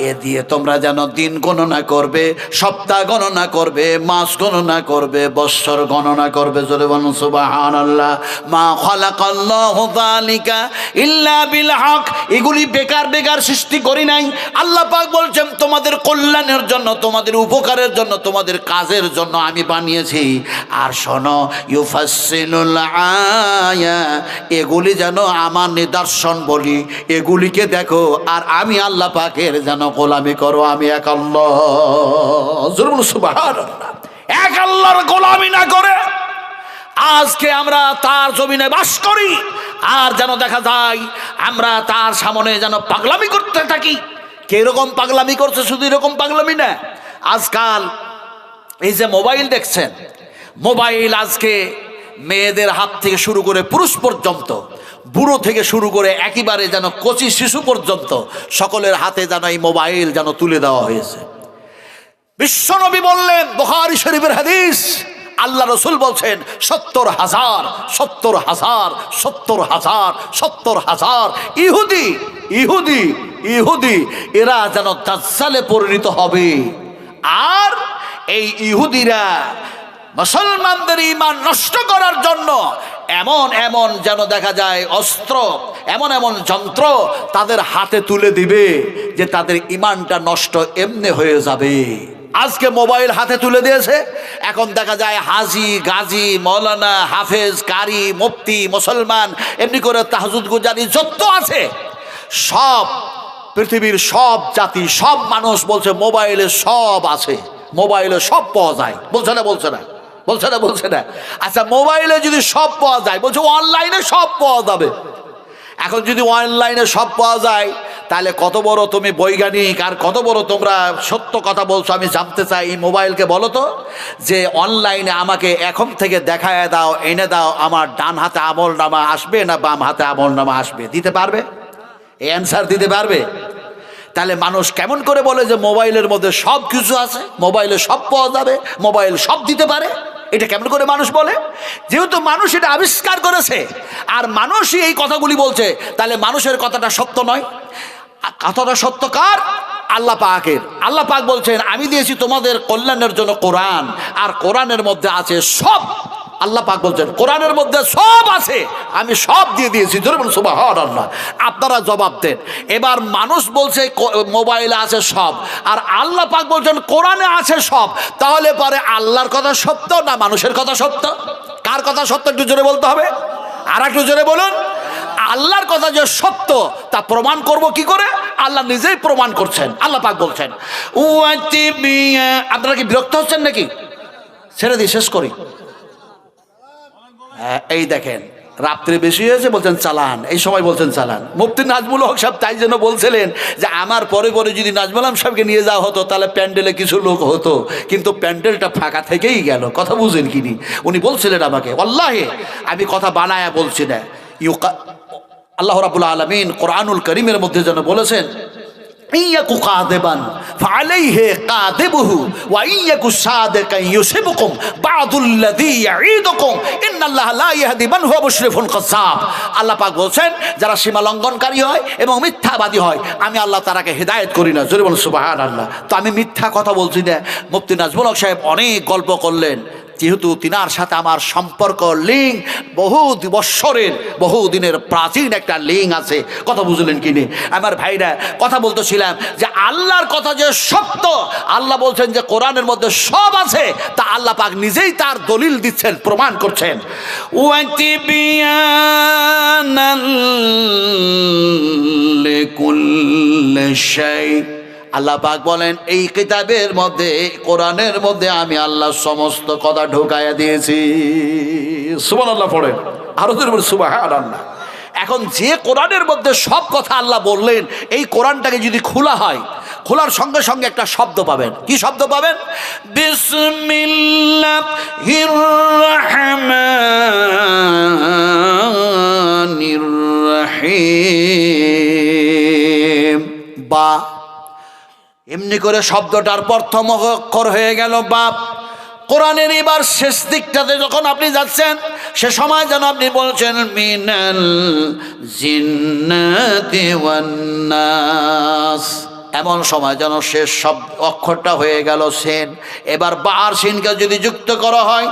এ দিয়ে তোমরা যেন দিন গণনা করবে, সপ্তাহ গণনা করবে, মাস গণনা করবে, বৎসর গণনা করবে। জোরে বলুন সুবহানাল্লাহ। মা খালাকাল্লাহু যালিকা ইল্লা বিল হক, এগুলি বেকার বেকার সৃষ্টি করি নাই। আল্লাহ পাক বলছেন তোমাদের কল্যাণের জন্য, তোমাদের উপকারের জন্য, তোমাদের কাজের জন্য আমি বানিয়েছি। আর শোনো, ইউফাসসিলুল আয়া, এগুলি যেন আমার নিদর্শন বলি, এগুলিকে দেখো, আর আমি আল্লাহ পাকের যেন গোলামি করো। আমি এক আল্লাহ, জোরে বলুন সুবহানাল্লাহ। এক আল্লাহর গোলামি না করে আজকে আমরা তার জমিনে বাস করি, আর যেন দেখা যায় আমরা তার সামনে যেন পাগলামি করতে থাকি। কিরকম পাগলামি করছে? শুধু এরকম পাগলামি না, আজকাল এই যে মোবাইল দেখছেন, মোবাইল আজকে মেয়েদের হাত থেকে শুরু করে পুরুষ পর্যন্ত, বুড়ো থেকে শুরু করে একেবারে যেন কচি শিশু পর্যন্ত সকলের হাতে যেন এই মোবাইল যেন তুলে দেওয়া হয়েছে। বিশ্বনবী বললেন, বুখারী শরীফের হাদিস, আল্লাহ রসুল বলছেন ৭০,০০০ ৭০,০০০ ৭০,০০০ ৭০,০০০ ইহুদি ইহুদি ইহুদি এরা যেন দাজ্জালে পরিণত হবে। আর এই ইহুদিরা মুসলমানদের ঈমান নষ্ট করার জন্য এমন এমন যেন দেখা যায় অস্ত্র, এমন এমন যন্ত্র তাদের হাতে তুলে দিবে যে তাদের ঈমানটা নষ্ট এমনি হয়ে যাবে। আজকে মোবাইল হাতে তুলে দিয়েছে, এখন দেখা যায় হাজি, গাজী, মৌলানা, হাফেজ, কারি, মুফতি, মুসলমান, এমনি করে তাহাজ্জুদ গুজারি যত আছে, সব পৃথিবীর সব জাতি, সব মানুষ বলছে মোবাইলে সব আছে, মোবাইলে সব পাওয়া যায়। বলছে না? বলছে না? বলছে না? বলছে না? আচ্ছা, মোবাইলে যদি সব পাওয়া যায়, বলছে অনলাইনে সব পাওয়া যাবে। এখন যদি অনলাইনে সব পাওয়া যায়, তাহলে কত বড় তুমি বৈজ্ঞানিক আর কত বড় তোমরা সত্য কথা বলছো আমি জানতে চাই। এই মোবাইলকে বলো তো যে অনলাইনে আমাকে এখন থেকে দেখায় দাও, এনে দাও, আমার ডান হাতে আমলনামা আসবে না বাম হাতে আমলনামা আসবে? দিতে পারবে? এই অ্যান্সার দিতে পারবে? তাহলে মানুষ কেমন করে বলে যে মোবাইলের মধ্যে সব কিছু আছে, মোবাইলে সব পাওয়া যাবে, মোবাইল সব দিতে পারে? এটা কেমন করে মানুষ বলে? যেহেতু মানুষ এটা আবিষ্কার করেছে আর মানুষই এই কথাগুলি বলছে, তাহলে মানুষের কথাটা সত্য নয়। কথাটা সত্য কার? আল্লাহ পাকের। আল্লাহ পাক বলছেন আমি দিয়েছি তোমাদের কল্যাণের জন্য কোরআন, আর কোরআনের মধ্যে আছে সব। আল্লাহ পাক বলছেন কোরআনের মধ্যে সব আছে, আমি সব দিয়ে দিয়েছি। জোরে বলুন সুবহানাল্লাহ। আপনারা জবাব দেন। এবার মানুষ বলছে মোবাইলে আছে সব, আর আল্লাহ পাক বলছেন কোরআনে আছে সব। তাহলে পরে আল্লাহর কথা সত্য না মানুষের কথা সত্য? কার কথা সত্য একটু জোরে বলতে হবে। আর একটু জোরে বলুন। আল্লাহর কথা যে সত্য তা প্রমাণ করব কি করে? আল্লাহ নিজেই প্রমাণ করছেন। আল্লাহ পাক বলছেন আপনারা কি বিরক্ত হচ্ছেন নাকি? ছেড়ে দিয়ে শেষ করি। এই দেখেন রাত্রে বেশি হয়েছে বলছেন চালান, এই সময় বলছেন চালান। মুফতি নাজমুল হক সাহেব তাই জন্য বলছিলেন যে আমার পরে পরে যদি নাজমুল হক সাহেবকে নিয়ে যাওয়া হতো তাহলে প্যান্ডেলে কিছু লোক হতো, কিন্তু প্যান্ডেলটা ফাঁকা থেকেই গেল। কথা বুঝেন কিনি? উনি বলছিলেন আমাকে, আল্লাহে আমি কথা বানায়া বলছি না। আল্লাহ রাব্বুল আলামিন কোরআনুল কারীমের মধ্যে যেন বলেছেন ইয়াকু কাযিবান ফাআলাইহি কাযিবুহু ওয়া ইয়াকু সাদিকান ইউসিবুকুম বা'দুল্লাযী ইয়াঈদুকুম ইন্নাল্লাহা লা ইয়াহদি মান হুয়া মুশরিফুন কাযাব। আল্লাহ পাক বলেন যারা সীমা লঙ্ঘনকারী হয় এবং মিথ্যাবাদী হয় আমি আল্লাহ তারাকে হেদায়েত করি না। জোরে বলুন সুবহানাল্লাহ। তো আমি মিথ্যা কথা বলছি না। মুফতি নাজমুল হক সাহেব অনেক গল্প করলেন, যেহেতু তিনার সাথে আমার সম্পর্ক লিঙ্ক বহু বৎসরের বহু দিনের প্রাচীন একটা লিঙ্ক আছে। কথা বুঝলেন কিনে আমার ভাইরা? কথা বলতেছিলাম যে আল্লাহর কথা যে সত্য, আল্লাহ বলছেন যে কোরআনের মধ্যে সব আছে, তা আল্লাহ পাক নিজেই তার দলিল দিচ্ছেন, প্রমাণ করছেন। ওয়াতিবিয়ানাল লিকুল্লি শাই। আল্লাহ পাক বলেন এই কিতাবের মধ্যে, কোরআনের মধ্যে আমি আল্লাহ সমস্ত কথা ঢোকায়া দিয়েছি। সুবহানাল্লাহ পড়েন, আরো জোরে বলুন সুবহানাল্লাহ। এখন যে কোরআনের মধ্যে সব কথা আল্লাহ বললেন, এই কোরআনটাকে যদি খোলা হয়, খোলার সঙ্গে সঙ্গে একটা শব্দ পাবেন। কি শব্দ পাবেন? বিসমিল্লাহির রাহমানির রাহিম। বা এমনি করে শব্দটার প্রথম অক্ষর হয়ে গেল বাপ। কোরআনের এবার শেষ দিকটাতে যখন আপনি যাচ্ছেন, সে সময় যেন আপনি বলছেন মিনাল জিন্নাতি ওয়ান নাস। এমন সময় যেন শেষ শব্দ অক্ষরটা হয়ে গেল সেন। এবার বার সিনকে যদি যুক্ত করা হয়,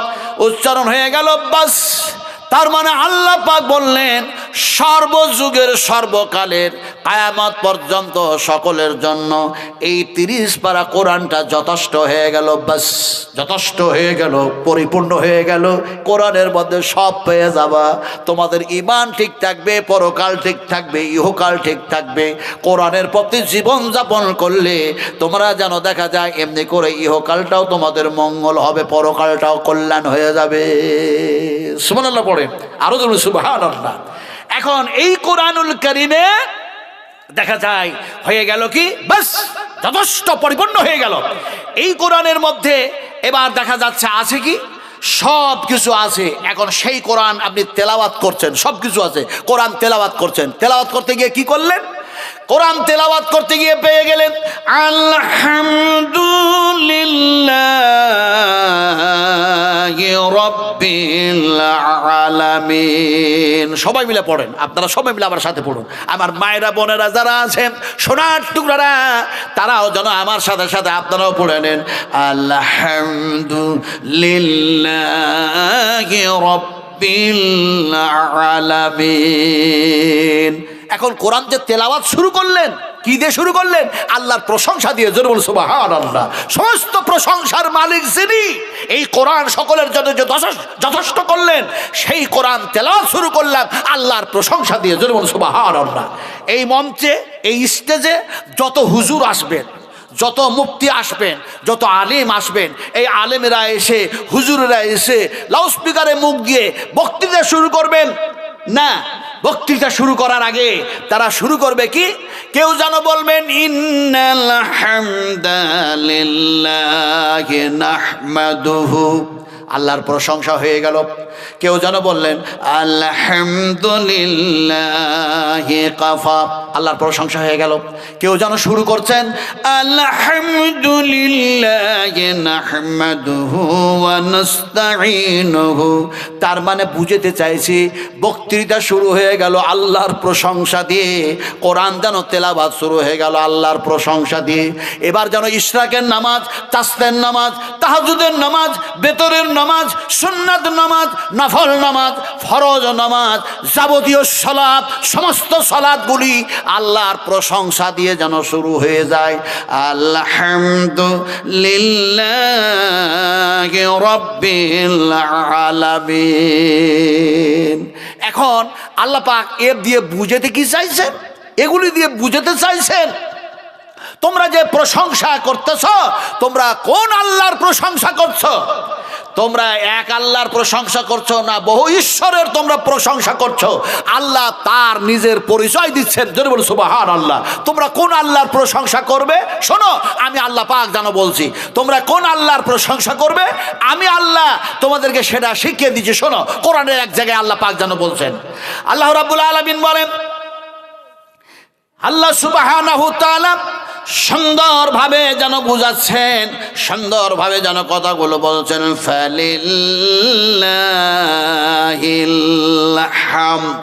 উচ্চারণ হয়ে গেল বাস। তার মানে আল্লাহ পাক বললেন সর্বযুগের সর্বকালের কিয়ামত পর্যন্ত সকলের জন্য এই 30 পারা কোরআনটা যথেষ্ট হয়ে গেল। বাস, যথেষ্ট হয়ে গেল, পরিপূর্ণ হয়ে গেল। কোরআনের মধ্যে সব পেয়ে যাবা। তোমাদের ঈমান ঠিক থাকবে, পরকাল ঠিক থাকবে, ইহকাল ঠিক থাকবে। কোরআনের প্রতি জীবন যাপন করলে তোমরা যেন দেখা যায় এমনি করে ইহকালটাও তোমাদের মঙ্গল হবে, পরকালটাও কল্যাণ হয়ে যাবে। সুবহানাল্লাহ পড়েন, আরো জোরে সুবহানাল্লাহ। এখন এই কোরআনুল কারীমে দেখা যায় হয়ে গেল কি, বাস যথেষ্ট পরিপূর্ণ হয়ে গেল। এই কোরআনের মধ্যে এবার দেখা যাচ্ছে আছে কি, সব কিছু আছে। এখন সেই কোরআন আপনি তেলাওয়াত করছেন, সব কিছু আছে। কোরআন তেলাওয়াত করছেন, তেলাওয়াত করতে গিয়ে কি করলেন? কোরআন তেলাওয়াত করতে গিয়ে পেয়ে গেলেন আলহামদুলিল্লাহি রাব্বিল আলামিন। সবাই মিলে পড়েন, আপনারা সবাই মিলে আমার সাথে পড়ুন। আমার মায়েরা বোনেরা যারা আছেন, সোনার টুকরারা, তারাও যেন আমার সাথে সাথে আপনারাও পড়ে নেন আলহামদুলিল্লাহি রাব্বিল আলামিন। এখন কোরআন যে তেলাওয়াত শুরু করলেন, কি দিয়ে শুরু করলেন? আল্লাহর প্রশংসা দিয়ে। জোরে বলুন সুবহানাল্লাহ। সমস্ত প্রশংসার মালিক যিনি, এই কোরআন সকলের জন্য যে যথেষ্ট করলেন, সেই কোরআন তেলাওয়াত শুরু করলাম আল্লাহর প্রশংসা দিয়ে। জোরে বলুন সুবহানাল্লাহ। এই মঞ্চে, এই স্টেজে যত হুজুর আসবেন, যত মুফতি আসবেন, যত আলেম আসবেন, এই আলেমেরা এসে, হুজুরেরা এসে লাউডস্পিকারে মুখ দিয়ে বক্তৃতা শুরু করবেন না, বক্তৃতা শুরু করার আগে তারা শুরু করবে কি? কেউ যেন বলবেন ইন্নাল হামদালিল্লাহি নাহমাদুহু, আল্লাহর প্রশংসা হয়ে গেল। কেউ যেন বললেন আলহামদুলিল্লাহি কাফা, আল্লাহর প্রশংসা হয়ে গেল। কেউ যেন শুরু করছেন আলহামদুলিল্লাহি নাহমাদুহু ওয়া নাস্তাঈনুহু, তার মানে বুঝাতে চাইছি বক্তৃতা শুরু হয়ে গেল আল্লাহর প্রশংসা দিয়ে, কোরআন যেন তেলাওয়াত শুরু হয়ে গেল আল্লাহর প্রশংসা দিয়ে। এবার যেন ইশরাকের নামাজ, তাসবিহের নামাজ, তাহাজ্জুদের নামাজ, বেতরের নামাজ, সুন্নাত নামাজ, নফল নামাজ, ফরজ নামাজ, যাবতীয় সালাত, সমস্ত সালাতগুলি আল্লাহর প্রশংসা দিয়ে যেন শুরু হয়ে যায়। আলহামদুলিল্লাহি রাব্বিল আলামিন। এখন আল্লাহ পাক এর দিয়ে বুঝাতে কি চাইছেন? এগুলি দিয়ে বুঝাতে চাইছেন তোমরা যে প্রশংসা করতেছ, তোমরা কোন আল্লাহর প্রশংসা করছো? তোমরা এক আল্লাহর প্রশংসা করছো না, বহু ঈশ্বরের তোমরা প্রশংসা করছো। আল্লাহ তার নিজের পরিচয় দিচ্ছেন, যদি বলো সুবহানাল্লাহ। তোমরা কোন আল্লাহর প্রশংসা করবে? শোনো, আমি আল্লাহ পাক জানো বলছি, তোমরা কোন আল্লাহর প্রশংসা করবে আমি আল্লাহ তোমাদেরকে সেটা শিখিয়ে দিচ্ছি। শোনো, কোরআনের এক জায়গায় আল্লাহ পাক জানো বলছেন, আল্লাহ রাব্বুল আলামিন বলেন, আল্লাহ সুবহানাহু তাআলা সুন্দরভাবে যেন বুঝাচ্ছেন, সুন্দরভাবে যেন কথাগুলো বলছেন। ফালিল্লাহিল হামদ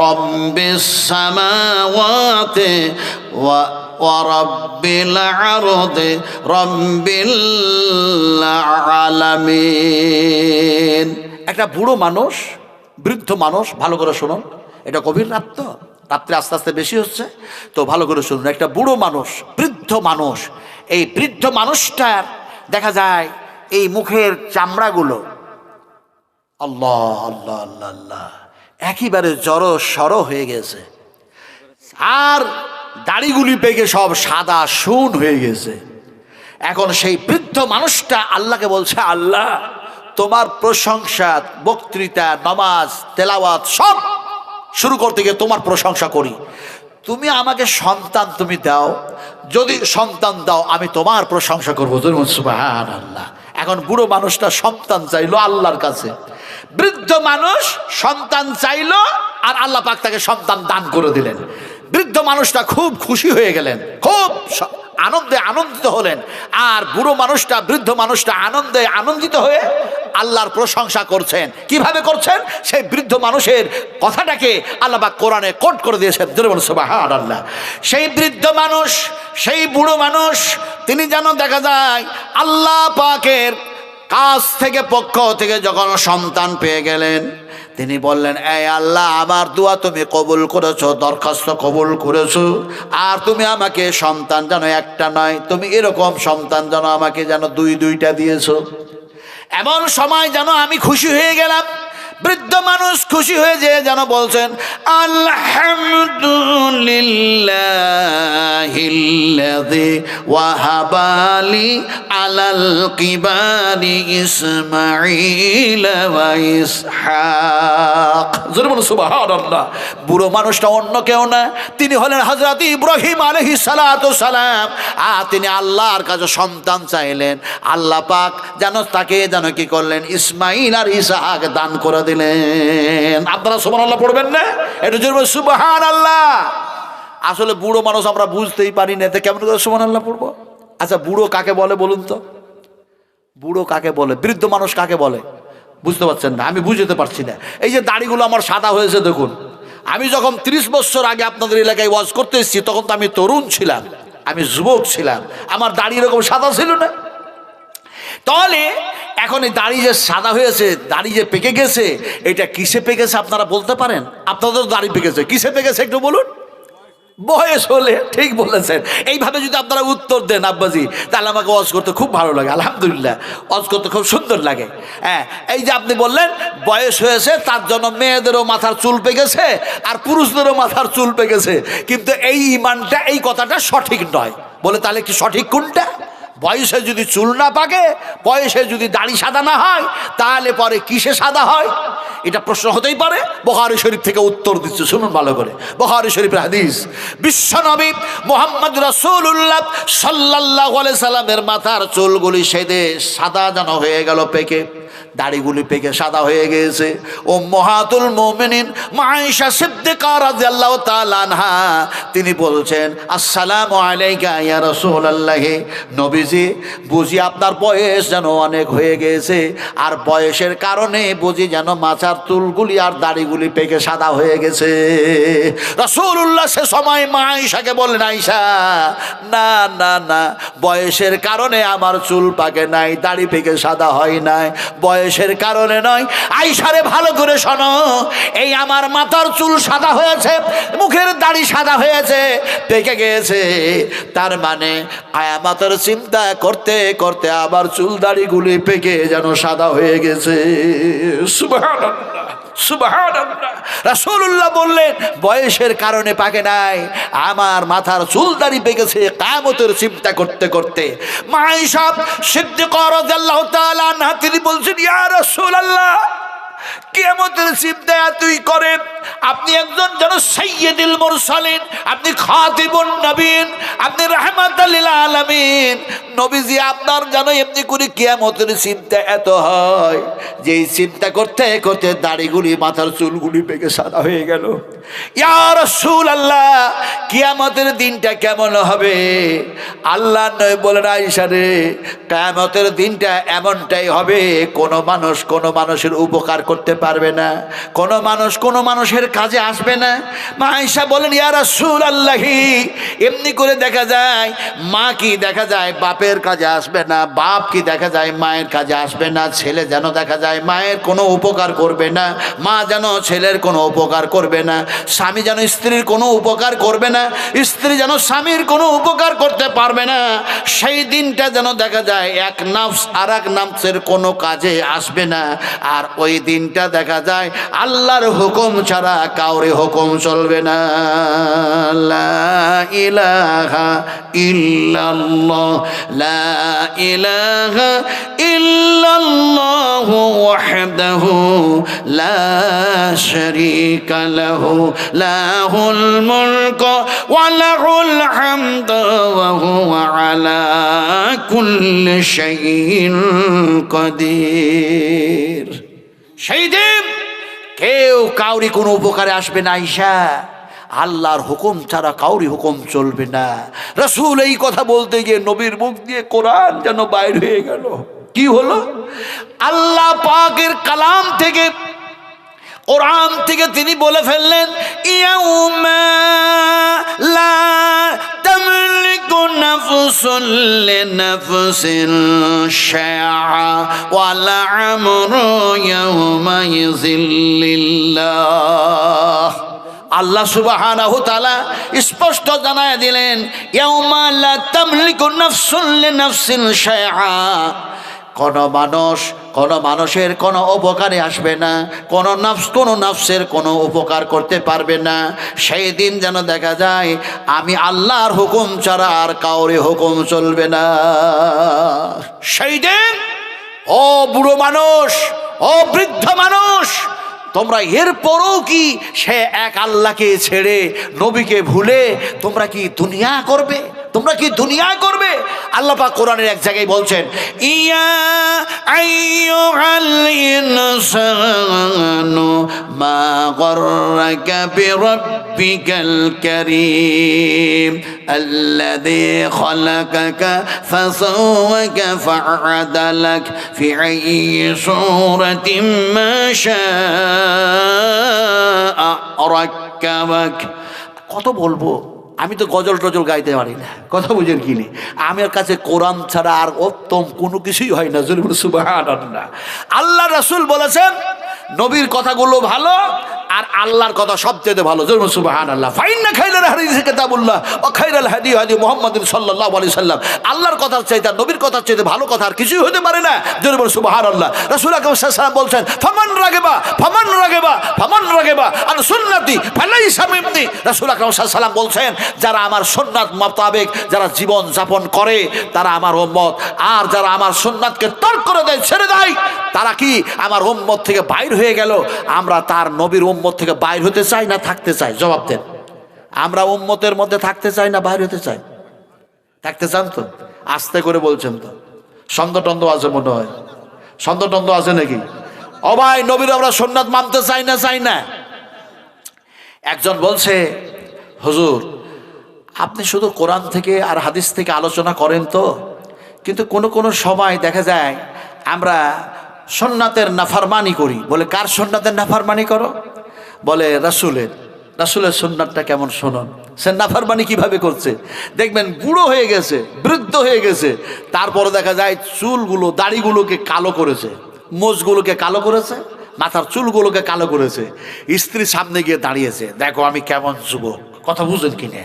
রাব্বিস সামাওয়াতি ওয়া রাব্বিল আরদি রাব্বিল আলামিন। একটা বুড়ো মানুষ, বৃদ্ধ মানুষ, ভালো করে শুনুন, এটা গভীর রাত তো, রাত্রে আস্তে আস্তে বেশি হচ্ছে তো ভালো করে শুনুন। একটা বুড়ো মানুষ, বৃদ্ধ মানুষ, এই বৃদ্ধ মানুষটার দেখা যায় এই মুখের চামড়াগুলো আল্লাহ আল্লাহ আল্লাহ আল্লাহ একেবারে জড়ো সড়ো হয়ে গেছে, আর দাড়িগুলি পেকে সব সাদা শুন হয়ে গেছে। এখন সেই বৃদ্ধ মানুষটা আল্লাহকে বলছে, আল্লাহ তোমার প্রশংসা, বক্তৃতা, নামাজ, তেলাওয়াত সব শুরু করতে গিয়ে তোমার প্রশংসা করি। তুমি আমাকে সন্তান তুমি দাও, যদি সন্তান দাও আমি তোমার প্রশংসা করবো। সুবহানাল্লাহ। এখন বুড়ো মানুষটা সন্তান চাইলো আল্লাহর কাছে, বৃদ্ধ মানুষ সন্তান চাইলো আর আল্লাহ পাক তাকে সন্তান দান করে দিলেন। বৃদ্ধ মানুষটা খুব খুশি হয়ে গেলেন, খুব আনন্দে আনন্দিত হলেন। আর বুড়ো মানুষটা, বৃদ্ধ মানুষটা আনন্দে আনন্দিত হয়ে আল্লাহর প্রশংসা করছেন। কিভাবে করছেন? সেই বৃদ্ধ মানুষের কথাটাকে আল্লাহ পাক কোরআনে কোট করে দিয়েছেন। সুবহানাল্লাহ। সেই বৃদ্ধ মানুষ, সেই বুড়ো মানুষ, তিনি যেন দেখা যায় আল্লাহ পাকের কাছ থেকে, পক্ষ থেকে যখন সন্তান পেয়ে গেলেন, তিনি বললেন, এই আল্লাহ আমার দোয়া তুমি কবুল করেছো, দরখাস্ত কবুল করেছো, আর তুমি আমাকে সন্তান যেন একটা নয়, তুমি এরকম সন্তান যেন আমাকে যেন দুইটা দিয়েছো। এমন সময় যেন আমি খুশি হয়ে গেলাম। বৃদ্ধ মানুষ খুশি হয়ে যেন বলছেন, আলহামদুলিল্লাহিল্লাযী ওয়াহাবালি আলাল কিবারি ইসমাঈল ওয়া ইসহাক। জোরে বলুন সুবহানাল্লাহ। বুড়ো মানুষটা অন্য কেউ না, তিনি হলেন হযরত ইব্রাহিম আলাইহিস সালাতু সালাম। আর তিনি আল্লাহর কাছে সন্তান চাইলেন, আল্লাহ পাক যেন তাকে যেন কি করলেন, ইসমাঈল আর ইসহাক দান করে দিলেন। আপনারা সুবহানাল্লাহ পড়বেন না? এটা জোরে সুবহানাল্লাহ। আসলে বুড়ো মানুষ আমরা বুঝতেই পারি না, এতে কেমন করে সুবহানাল্লাহ পড়বো? আচ্ছা, বুড়ো কাকে বলে বলুন তো? বুড়ো কাকে বলে? বৃদ্ধ মানুষ কাকে বলে? বুঝতে পারছেন না? আমি বুঝতে পারছি না। এই যে দাড়িগুলো আমার সাদা হয়েছে দেখুন, আমি যখন 30 বছর আগে আপনাদের এলাকায় ওয়াজ করতে এসেছি তখন তো আমি তরুণ ছিলাম, আমি যুবক ছিলাম, আমার দাড়ি এরকম সাদা ছিল না। তাহলে এখন এই দাড়ি যে সাদা হয়েছে, দাড়ি যে পেকে গেছে, এটা কিসে পেকেছে আপনারা বলতে পারেন? আপনাদের দাড়ি পেকেছে, কিসে পেকেছে একটু বলুন? বয়স হলে। ঠিক বলেছেন। এইভাবে যদি আপনারা উত্তর দেন আব্বাজি, তাহলে আমাকে ওয়াজ করতে খুব ভালো লাগে। আলহামদুলিল্লাহ, ওয়াজ করতে খুব সুন্দর লাগে। হ্যাঁ, এই যে আপনি বললেন বয়স হয়েছে, তার জন্য মেয়েদেরও মাথার চুল পেকেছে আর পুরুষদেরও মাথার চুল পেকেছে, কিন্তু এই ইমানটা, এই কথাটা সঠিক নয়। বলে তাহলে কি সঠিক কোনটা? বয়সে যদি চুল না পাকে, বয়সে যদি দাড়ি সাদা না হয়, তাহলে পরে কিসে সাদা হয়? এটা প্রশ্ন হতেই পারে। বুখারী শরীফ থেকে উত্তর দিচ্ছে, শুনুন ভালো করে। বুখারী শরীফের হাদিস, বিশ্বনবী মুহাম্মদ রাসূলুল্লাহ সাল্লাল্লাহু আলাইহি সাল্লামের মাথার চুলগুলি সেদে সাদা যেন হয়ে গেল, পেকে দাড়িগুলি পেকে সাদা হয়ে গিয়েছে। উম্মাহাতুল মুমিনিন মা আয়েশা সিদ্দিকা রাদিয়াল্লাহু তাআলা আনহা তিনি বলছেন, আসসালামু আলাইকা ইয়া রাসূলুল্লাহ, নবীজি বুঝি আপনার বয়স যেন অনেক হয়ে গিয়েছে, আর বয়সের কারণে বুঝি যেন মাথার চুলগুলি আর দাড়িগুলি পেকে সাদা হয়ে গেছে। রাসূলুল্লাহ সে সময় মা আয়েশাকে বললেন, আয়েশা না না না, বয়সের কারণে আমার চুল পাকে নাই, দাড়ি পেকে সাদা হয় নাই, বয়সের কারণে নয়। আয়েশারে ভালো করে শোনো, এই আমার মাথার চুল সাদা হয়েছে, মুখের দাড়ি সাদা হয়েছে, পেকে গিয়েছে, তার মানে কিয়ামতের চিন্তা করতে করতে আবার চুল দাড়িগুলি পেকে যেন সাদা হয়ে গেছে। সুবহানাল্লাহ সুবহানাল্লাহ। রাসূলুল্লাহ বললেন, বয়সের কারণে পাকে নাই, আমার মাথার চুল দাড়ি পেকেছে কিয়ামতের চিন্তা করতে করতে। মা আয়েশা সিদ্দিকা রাদিয়াল্লাহু তাআলা আনহা তিনি বলছেন, ইয়া রাসূলুল্লাহ, কিয়ামতের চিন্তা তুই করেন, আপনি একজন যেন সাইয়্যিদুল মুরসালিন, আপনি খাতিবুন নবীন, আপনি রাহমাতাল লিল আলামিন, নবীজি আপনার যেন এমনি করে কিয়ামতের চিন্তা এত হয় যে এই চিন্তা করতে করতে দাড়িগুলি মাথার চুলগুলি পেকে সাদা হয়ে গেল। ইয়া রাসূলুল্লাহ, কিয়ামতের দিনটা কেমন হবে? আল্লাহ নবী বলেন, আয়েশা রে, কিয়ামতের দিনটা এমনটাই হবে, কোনো মানুষ কোনো মানুষের উপকার করতে পারবে না, কোনো মানুষ কোনো মানুষের কাজে আসবে না। মা আয়েশা বলেন, ইয়া রাসূলুল্লাহ, এমনি করে দেখা যায় মা কি দেখা যায় বাপের কাজে আসবে না, বাপ কি দেখা যায় মায়ের কাজে আসবে না, ছেলে যেন দেখা যায় মায়ের কোনো উপকার করবে না, মা যেন ছেলের কোনো উপকার করবে না, স্বামী যেন স্ত্রীর কোনো উপকার করবে না, স্ত্রী যেন স্বামীর কোনো উপকার করতে পারবে না। সেই দিনটা যেন দেখা যায় এক নফস আর এক নফসের কোনো কাজে আসবে না। আর ওই দিনটা দেখা যায় আল্লাহর হুকুম ছাড়া কাউরে হুকুম চলবে না। লা ইলাহা ইল্লাল্লাহ, লা ইলাহা ইল্লাল্লাহু ওয়াহদাহু লা শারীকা লাহু, লাহুল মুলকু ওয়া লাহুল হামদু ওয়া হুয়া আলা কুল্লি শাইইন কাদির। সেই দিন কেউ কাউরি কোনো উপকারে আসবে না আয়েশা, আল্লাহর হুকুম ছাড়া কাউরি হুকুম চলবে না। রাসূল এই কথা বলতে গিয়ে নবীর মুখ দিয়ে কোরআন যেন বাইর হয়ে গেল। কি হলো? আল্লাহ পাকের কালাম থেকে, কোরআন থেকে তিনি বলে ফেললেন, ইয়াউমা লা তামলিকু নাফসুন লিনাফসিন শাইআ ওয়া লা আমরু ইয়াউমা ইযিল্লিল্লাহ। আল্লাহ সুবহানাহু তাআলা স্পষ্ট জানায় দিলেন, ইয়াউমা লা তামলিকু নাফসুন লিনাফসিন শাইআ, কোনো মানুষের কোনো উপকারে আসবে না, কোনো নফসের কোনো উপকার করতে পারবে না। সেই দিন যেন দেখা যায় আমি আল্লাহর হুকুম ছাড়া আর কাউরে হুকুম চলবে না। সেই দিন ও বুড়ো মানুষ, ও বৃদ্ধ মানুষ, তোমরা এরপরও কি সে এক আল্লাহকে ছেড়ে নবীকে ভুলে তোমরা কি দুনিয়া করবে? তোমরা কি দুনিয়া করবে? আল্লাহ পাক কোরআনের এক জায়গায় বলছেন, ইয়া আইয়ুহাল ইনসানু মা গররাকা বিরাব্বিকাল কারীম আল্লাযী খালাকাকা ফাসাওয়াকা ফাআদালাক ফি আইয়ি সূরাতিন মা শাআ রাক্কাবাক। কত বলবো, আমি তো গজল টজল গাইতে পারি না, কথা বুঝেন কিনি। আমার কাছে কোরআন ছাড়া আর উত্তম কোনো কিছুই হয় না। সুবহানাল্লাহ। আল্লাহ রাসূল বলেছেন, নবীর কথাগুলো ভালো আর আল্লাহর কথা সবচেয়ে ভালো। জোরে সুবহানাল্লাহ। ফাইন্না খাইরাল হাদিসি কিতাবুল্লাহ ওয়া খাইরাল হাদি হাদি মুহাম্মাদিন সাল্লাল্লাহু আলাইহি সাল্লাম। আল্লাহর কথার চাইতে নবীর কথার চাইতে ভালো কথা আর কিছুই হতে পারে না। জোরে বল সুবহানাল্লাহ। রাসূল আকরাম সাল্লাল্লাহু আলাইহি ওয়াসাল্লাম বলছেন ফামান রাগিবা আন সুন্নতি ফালাইসা মিন্নি। রাসূল আকরাম সাল্লাল্লাহু আলাইহি ওয়াসাল্লাম বলছেন যারা আমার সুন্নাত মোতাবেক যারা জীবন যাপন করে তারা আমার উম্মত, আর যারা আমার সুন্নাতকে তর্ক করে দেয়, ছেড়ে দেয়, তারা কি আমার উম্মত থেকে বাইর হয়ে গেল। আমরা তার নবীর উম্মত থেকে বাইর হতে চাই না থাকতে চাই? জবাব দেন। আমরা উম্মতের মধ্যে থাকতে চাই না বাইর হতে চাই? থাকতে চান তো? আস্তে করে বলছেন তো। সন্দেহ আছে মনে হয়, সন্দেহ আছে নাকি? ও ভাই, নবীর আমরা সুন্নাত মানতে চাই না? চাই না। একজন বলছে হুজুর আপনি শুধু কোরআন থেকে আর হাদিস থেকে আলোচনা করেন তো, কিন্তু কোনো সময় দেখা যায় আমরা সুন্নাতের নাফরমানি করি। বলে কার সুন্নাতের নাফরমানি করো? বলে রাসূলের সুন্নাতটা কেমন শুনুন। সে নাফরমানি কিভাবে করছে দেখবেন। বুড়ো হয়ে গেছে, বৃদ্ধ হয়ে গেছে, তারপরে দেখা যায় চুলগুলো দাড়িগুলোকে কালো করেছে, মোজগুলোকে কালো করেছে, মাথার চুলগুলোকে কালো করেছে। স্ত্রীর সামনে গিয়ে দাঁড়িয়েছে, দেখো আমি কেমন যুবক। কথা বুঝেন কিনে?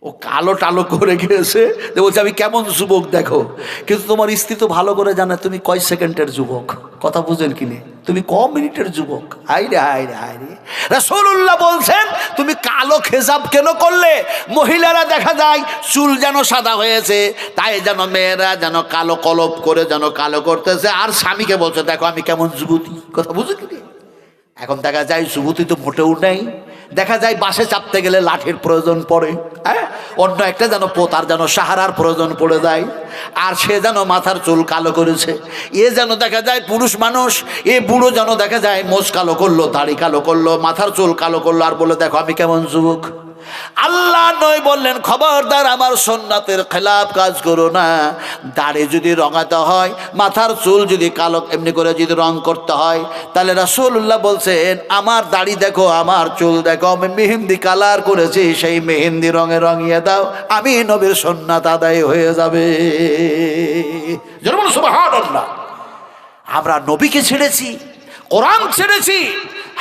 ও কালো টালো করে গিয়েছে, বলছে আমি কেমন যুবক দেখো। কিন্তু তোমার স্ত্রী তো ভালো করে জানে তুমি কয় সেকেন্ডের যুবক। কথা বুঝেন কিনে? তুমি ক মিনিটের যুবক। হায়রে হায়রে হায়রে। রাসূলুল্লাহ বলছেন তুমি কালো খেজাব কেন করলে? মহিলারা দেখা যায় চুল যেন সাদা হয়েছে, তাই যেন মেয়েরা যেন কালো কলপ করে যেন কালো করতেছে, আর স্বামীকে বলছে দেখো আমি কেমন যুবতী। কথা বুঝে কিনে? এখন দেখা যায় যুবতী তো মোটেও নেই। দেখা যায় বাসে চাপতে গেলে লাঠির প্রয়োজন পড়ে, হ্যাঁ, অন্য একটা যেন পোতার যেন সাহারার প্রয়োজন পড়ে যায়, আর সে যেন মাথার চুল কালো করেছে। এ যেন দেখা যায় পুরুষ মানুষ, এ বুড়ো যেন দেখা যায় মোজ কালো করলো, দাড়ি কালো করলো, মাথার চুল কালো করলো, আর বলে দেখো আমি কেমন যুবক। আল্লাহ নয় বললেন খবরদার আমার সুন্নাতের খেলাফ কাজ করো না। দাড়ি যদি রঙাতে হয়, মাথার চুল যদি কালো এমনি করে যদি রং করতে হয়, তাহলে রাসূলুল্লাহ বলছেন আমার দাড়ি দেখো, আমার চুল দেখো, আমি মেহেন্দি কালার করেছি, সেই মেহেন্দি রঙে রঙিয়ে দাও, আমি নবীর সুন্নাত আদায় হয়ে যাবে। সুবহানাল্লাহ। আমরা নবীকে ছেড়েছি, কোরআন ছেড়েছি,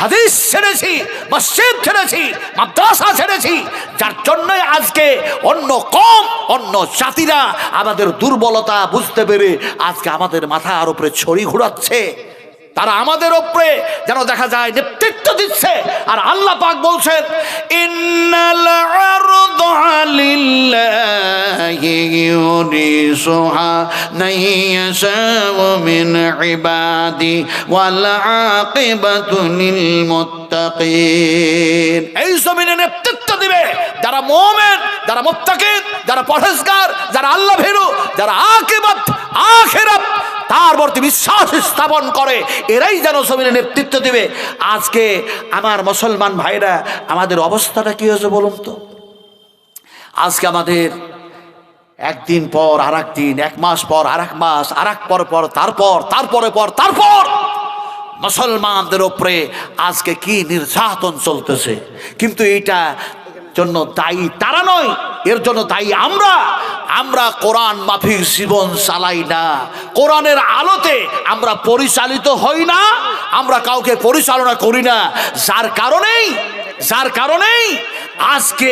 হাদিস ছেড়েছি, মসজিদ ছেড়েছি, মাদ্রাসা ছেড়েছি, যার জন্যই আজকে অন্য জাতিরা আমাদের দুর্বলতা বুঝতে পেরে আজকে আমাদের মাথার উপরে ছড়ি ঘোরাচ্ছে। তারা আমাদের উপরে যেন দেখা যায় নেতৃত্ব দিচ্ছে। আর আল্লাহ পাক বলছেন ইন্নাল আরদা লিল্লাহি ইউরিসুহা মাইয়াশাউ মিন ইবাদি ওয়াল আকিবাতু লিল মুত্তাকিন। এই জমিনে নেতৃত্ব দিবে যারা মুমিন, যারা মুত্তাকিন, যারা পরহেজগার, যারা আল্লাহ ভীরু, যারা আখিরাত তার প্রতি বিশ্বাস স্থাপন করে, এরাই যেন জমিনে নেতৃত্ব দিবে। আজকে আমার মুসলমান ভাইরা আমাদের অবস্থাটা কি হয়েছে বলুন তো? আজকে আমাদের একদিন পর আর একদিন, এক মাস পর আর এক মাস, আর এক পর তারপর মুসলমানদের উপরে আজকে কি নির্যাতন চলতেছে। কিন্তু এইটা জন্য দায়ী তারা নয়, এর জন্য দায়ী আমরা কোরআন মাফিক জীবন চালাই না, কোরআনের আলোতে আমরা পরিচালিত হই না, আমরা কাউকে পরিচালনা করি না, যার কারণেই আজকে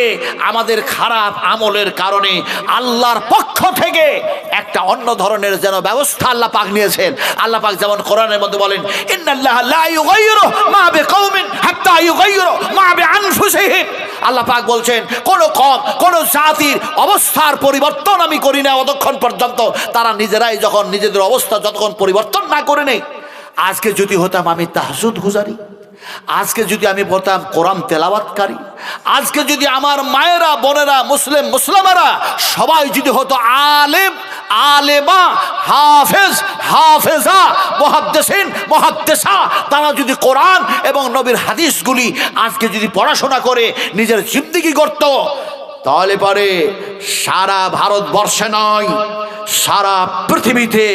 আমাদের খারাপ আমলের কারণে আল্লাহর পক্ষ থেকে একটা অন্য ধরনের যেন ব্যবস্থা আল্লাহ পাক নিয়েছেন। আল্লাহ পাক যেমন কোরআনের মধ্যে বলেন ইন্নাল্লাহা লা ইউগাইয়িরু মা বিকাউমিন হাত্তা ইউগাইয়িরু মা বিআনফুসিহিম। আল্লাহ পাক বলছেন কোন জাতির অবস্থার পরিবর্তন আমি করি না ততক্ষণ পর্যন্ত তারা নিজেরাই যখন নিজেদের অবস্থা যতক্ষণ পরিবর্তন না করে নেই। আজকে যদি হতাম আমি তাহাজ্জুদ গুজারি, আজকে যদি আমি বলতাম কোরআন তেলাওয়াতকারী, আজকে যদি আমার মায়েরা বোনেরা মুসলিমারা সবাই যদি হতো আলেম আলেমা হাফেজা মুহাদ্দিসা, তারা যদি কোরআন এবং নবীর হাদিসগুলি আজকে যদি পড়াশোনা করে নিজের জিন্দেগি করত, তাহলে পরে সারা ভারতবর্ষে নয় সারা পৃথিবীতে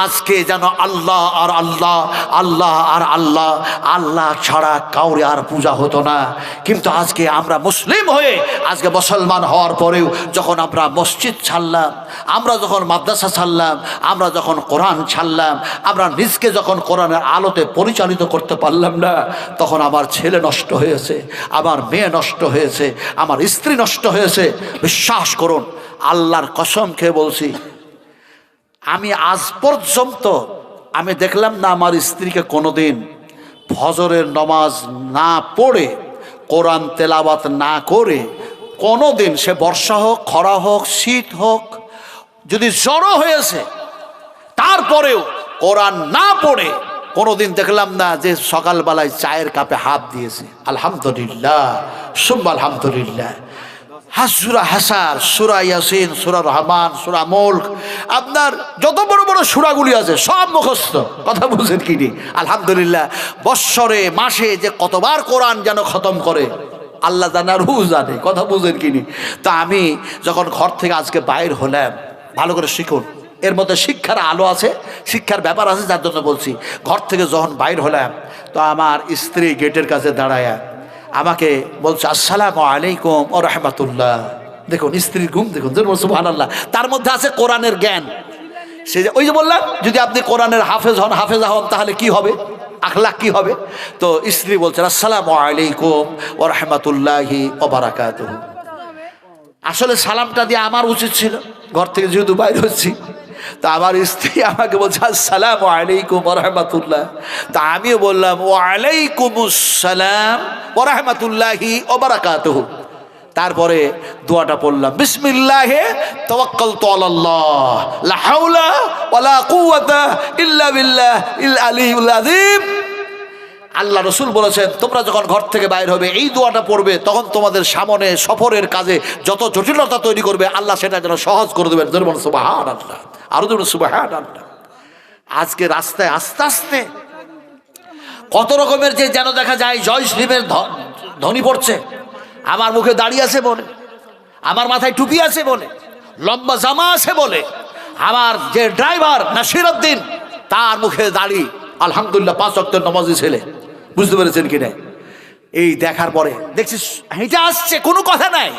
আজকে যেন আল্লাহ আর আল্লাহ, আল্লাহ আর আল্লাহ, আল্লাহ ছাড়া কাউরে আর পূজা হতো না। কিন্তু আজকে আমরা মুসলিম হয়ে, আজকে মুসলমান হওয়ার পরেও যখন আমরা মসজিদ ছাড়লাম, আমরা যখন মাদ্রাসা ছাড়লাম, আমরা যখন কোরআন ছাড়লাম, আমরা নিজকে যখন কোরআনের আলোতে পরিচালিত করতে পারলাম না, তখন আমার ছেলে নষ্ট হয়েছে, আমার মেয়ে নষ্ট হয়েছে, আমার স্ত্রী নষ্ট হয়েছে। বিশ্বাস করুন, আল্লাহর কসম খেয়ে বলছি, আমি আজ পর্যন্ত আমি দেখলাম না আমার স্ত্রীকে কোনোদিন ফজরের নামাজ না পড়ে, কোরআন তেলাওয়াত না করে, কোনোদিন সে বর্ষা হোক, খরা হোক, শীত হোক, যদি জ্বরও হয়েছে তারপরেও কোরআন না পড়ে কোনোদিন দেখলাম না যে সকালবেলায় চায়ের কাপে হাত দিয়েছে। আলহামদুলিল্লাহ, সুম্মা আলহামদুলিল্লাহ। সূরা হাসার, সূরা ইয়াসিন, সূরা রহমান, সূরা মুলক, আপনার যত বড় বড় সূরাগুলি আছে সব মুখস্থ। কথা বুঝেন কি নি? আলহামদুলিল্লাহ। বৎসরে মাসে যে কতবার কোরআন যেন খতম করে আল্লাহ জানে আর হু জানে। কথা বুঝেন কি নি? তা আমি যখন ঘর থেকে আজকে বাইর হলাম, ভালো করে শিখুন, এর মধ্যে শিক্ষার আলো আছে, শিক্ষার ব্যাপার আছে, যার জন্য বলছি। ঘর থেকে যখন বাইর হলাম তো আমার স্ত্রী গেটের কাছে দাঁড়ায় আমাকে বলছে আসসালামু আলাইকুম ওয়া রাহমাতুল্লাহ। দেখুন স্ত্রীর ঘুম, দেখুন সুবহানাল্লাহ। তার মধ্যে আছে কোরআনের জ্ঞান। সে যে ওই যে বললাম, যদি আপনি কোরআনের হাফেজা হন তাহলে কি হবে, আখলাক কি হবে। তো স্ত্রী বলছেন আসসালামু আলাইকুম ওয়া রাহমাতুল্লাহি ওয়া বারাকাতুহু। আসলে সালামটা দিয়ে আমার উচিত ছিল, ঘর থেকে যেহেতু বাইরে হচ্ছি। তা আমার স্ত্রী আমাকে বলছে আসসালামু আলাইকুম ওয়া রাহমাতুল্লাহ। তা আমিও বললাম ওয়া আলাইকুমুস সালাম ওয়া রাহমাতুল্লাহি ওয়া বারাকাতুহু। তারপরে দোয়াটা পড়লাম, বিসমিল্লাহে তাওয়াক্কালতু আলাল্লাহ লা হাওলা ওয়ালা কুওয়াতা ইল্লা বিল্লাহিল আলিয়্যিল আযীম। আল্লাহ রসুল বলেছেন তোমরা যখন ঘর থেকে বাইর হবে এই দোয়াটা পড়বে, তখন তোমাদের সামনে সফরের কাজে যত জটিলতা তৈরি করবে আল্লাহ সেটা যেন সহজ করে দেবেন। সুবহানাল্লাহ, আরো যেন সুবহানাল্লাহ। আজকে রাস্তায় আস্তে আস্তে কত রকমের যে যেন দেখা যায় জয় শ্রীমের ধ্বনি পড়ছে। আমার মুখে দাড়ি আছে বলে, আমার মাথায় টুপি আছে বলে, লম্বা জামা আছে বলে, আমার যে ড্রাইভার নাসিরউদ্দিন তার মুখে দাড়ি, আলহামদুলিল্লাহ 5 ওয়াক্তের নামাজি ছেলে। বুঝতে পেরেছেন কিনা? এই দেখার পরে দেখছি হেঁটে আসছে, কোনো কথা নাই।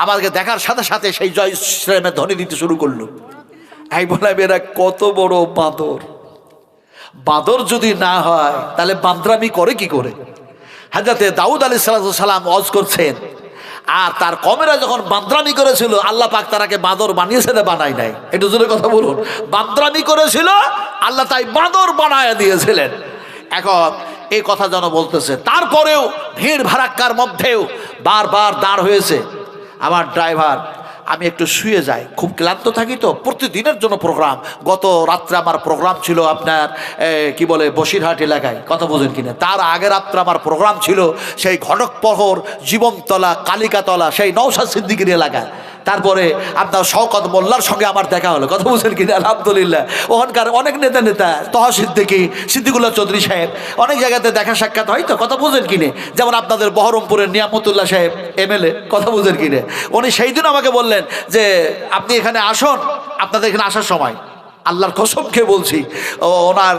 আমাকে দেখার সাথে সাথে সেই জয় শ্রীরামের ধ্বনি দিতে শুরু করলো। এই বললাম এরা কত বড় বাঁদর। বাঁদর যদি না হয় তাহলে বান্দরামি করে কি করে? হযরতে দাউদ আলাইহিস সালাম ওয়াজ করছেন, আর তার কমেরা যখন বান্দরামি করেছিল আল্লাহ পাক তারাকে বাঁদর বানিয়েছে না বানায় নাই? একটু জোরে কথা বলুন। বান্দরামি করেছিল আল্লাহ তাই বাঁদর বানায় দিয়েছিলেন। এখন এই কথা যেন বলতেছে, তারপরেও ভিড় ভাড়াক্কার মধ্যেও বারবার দাঁড় হয়েছে আমার ড্রাইভার। আমি একটু শুয়ে যাই, খুব ক্লান্ত থাকি তো, প্রতিদিনের জন্য প্রোগ্রাম। গত রাত্রে আমার প্রোগ্রাম ছিল আপনার কি বলে বসিরহাট এলাকায়। কথা বোঝেন কিনা? তার আগের রাত্রে আমার প্রোগ্রাম ছিল সেই ঘটকপহর, জীবনতলা, কালিকাতলা, সেই নওশাদ সিদ্দিকীর এলাকায়। তারপরে আপনার শওকত মোল্লার সঙ্গে আমার দেখা হলো। কথা বুঝেন কিনা? আলহামদুলিল্লাহ। ওখানকার অনেক নেতা তহা সিদ্দিকুল্লাহ চৌধুরী সাহেব, অনেক জায়গাতে দেখা সাক্ষাৎ হয় তো। কথা বুঝেন কিনে? যেমন আপনাদের বহরমপুরের নিয়ামতুল্লাহ সাহেব MLA। কথা বুঝেন কিনে? উনি সেই দিন আমাকে বললেন যে আপনি এখানে আসুন, আপনাদের এখানে আসার সময় আল্লাহর কসম খেয়ে বলছি, ওনার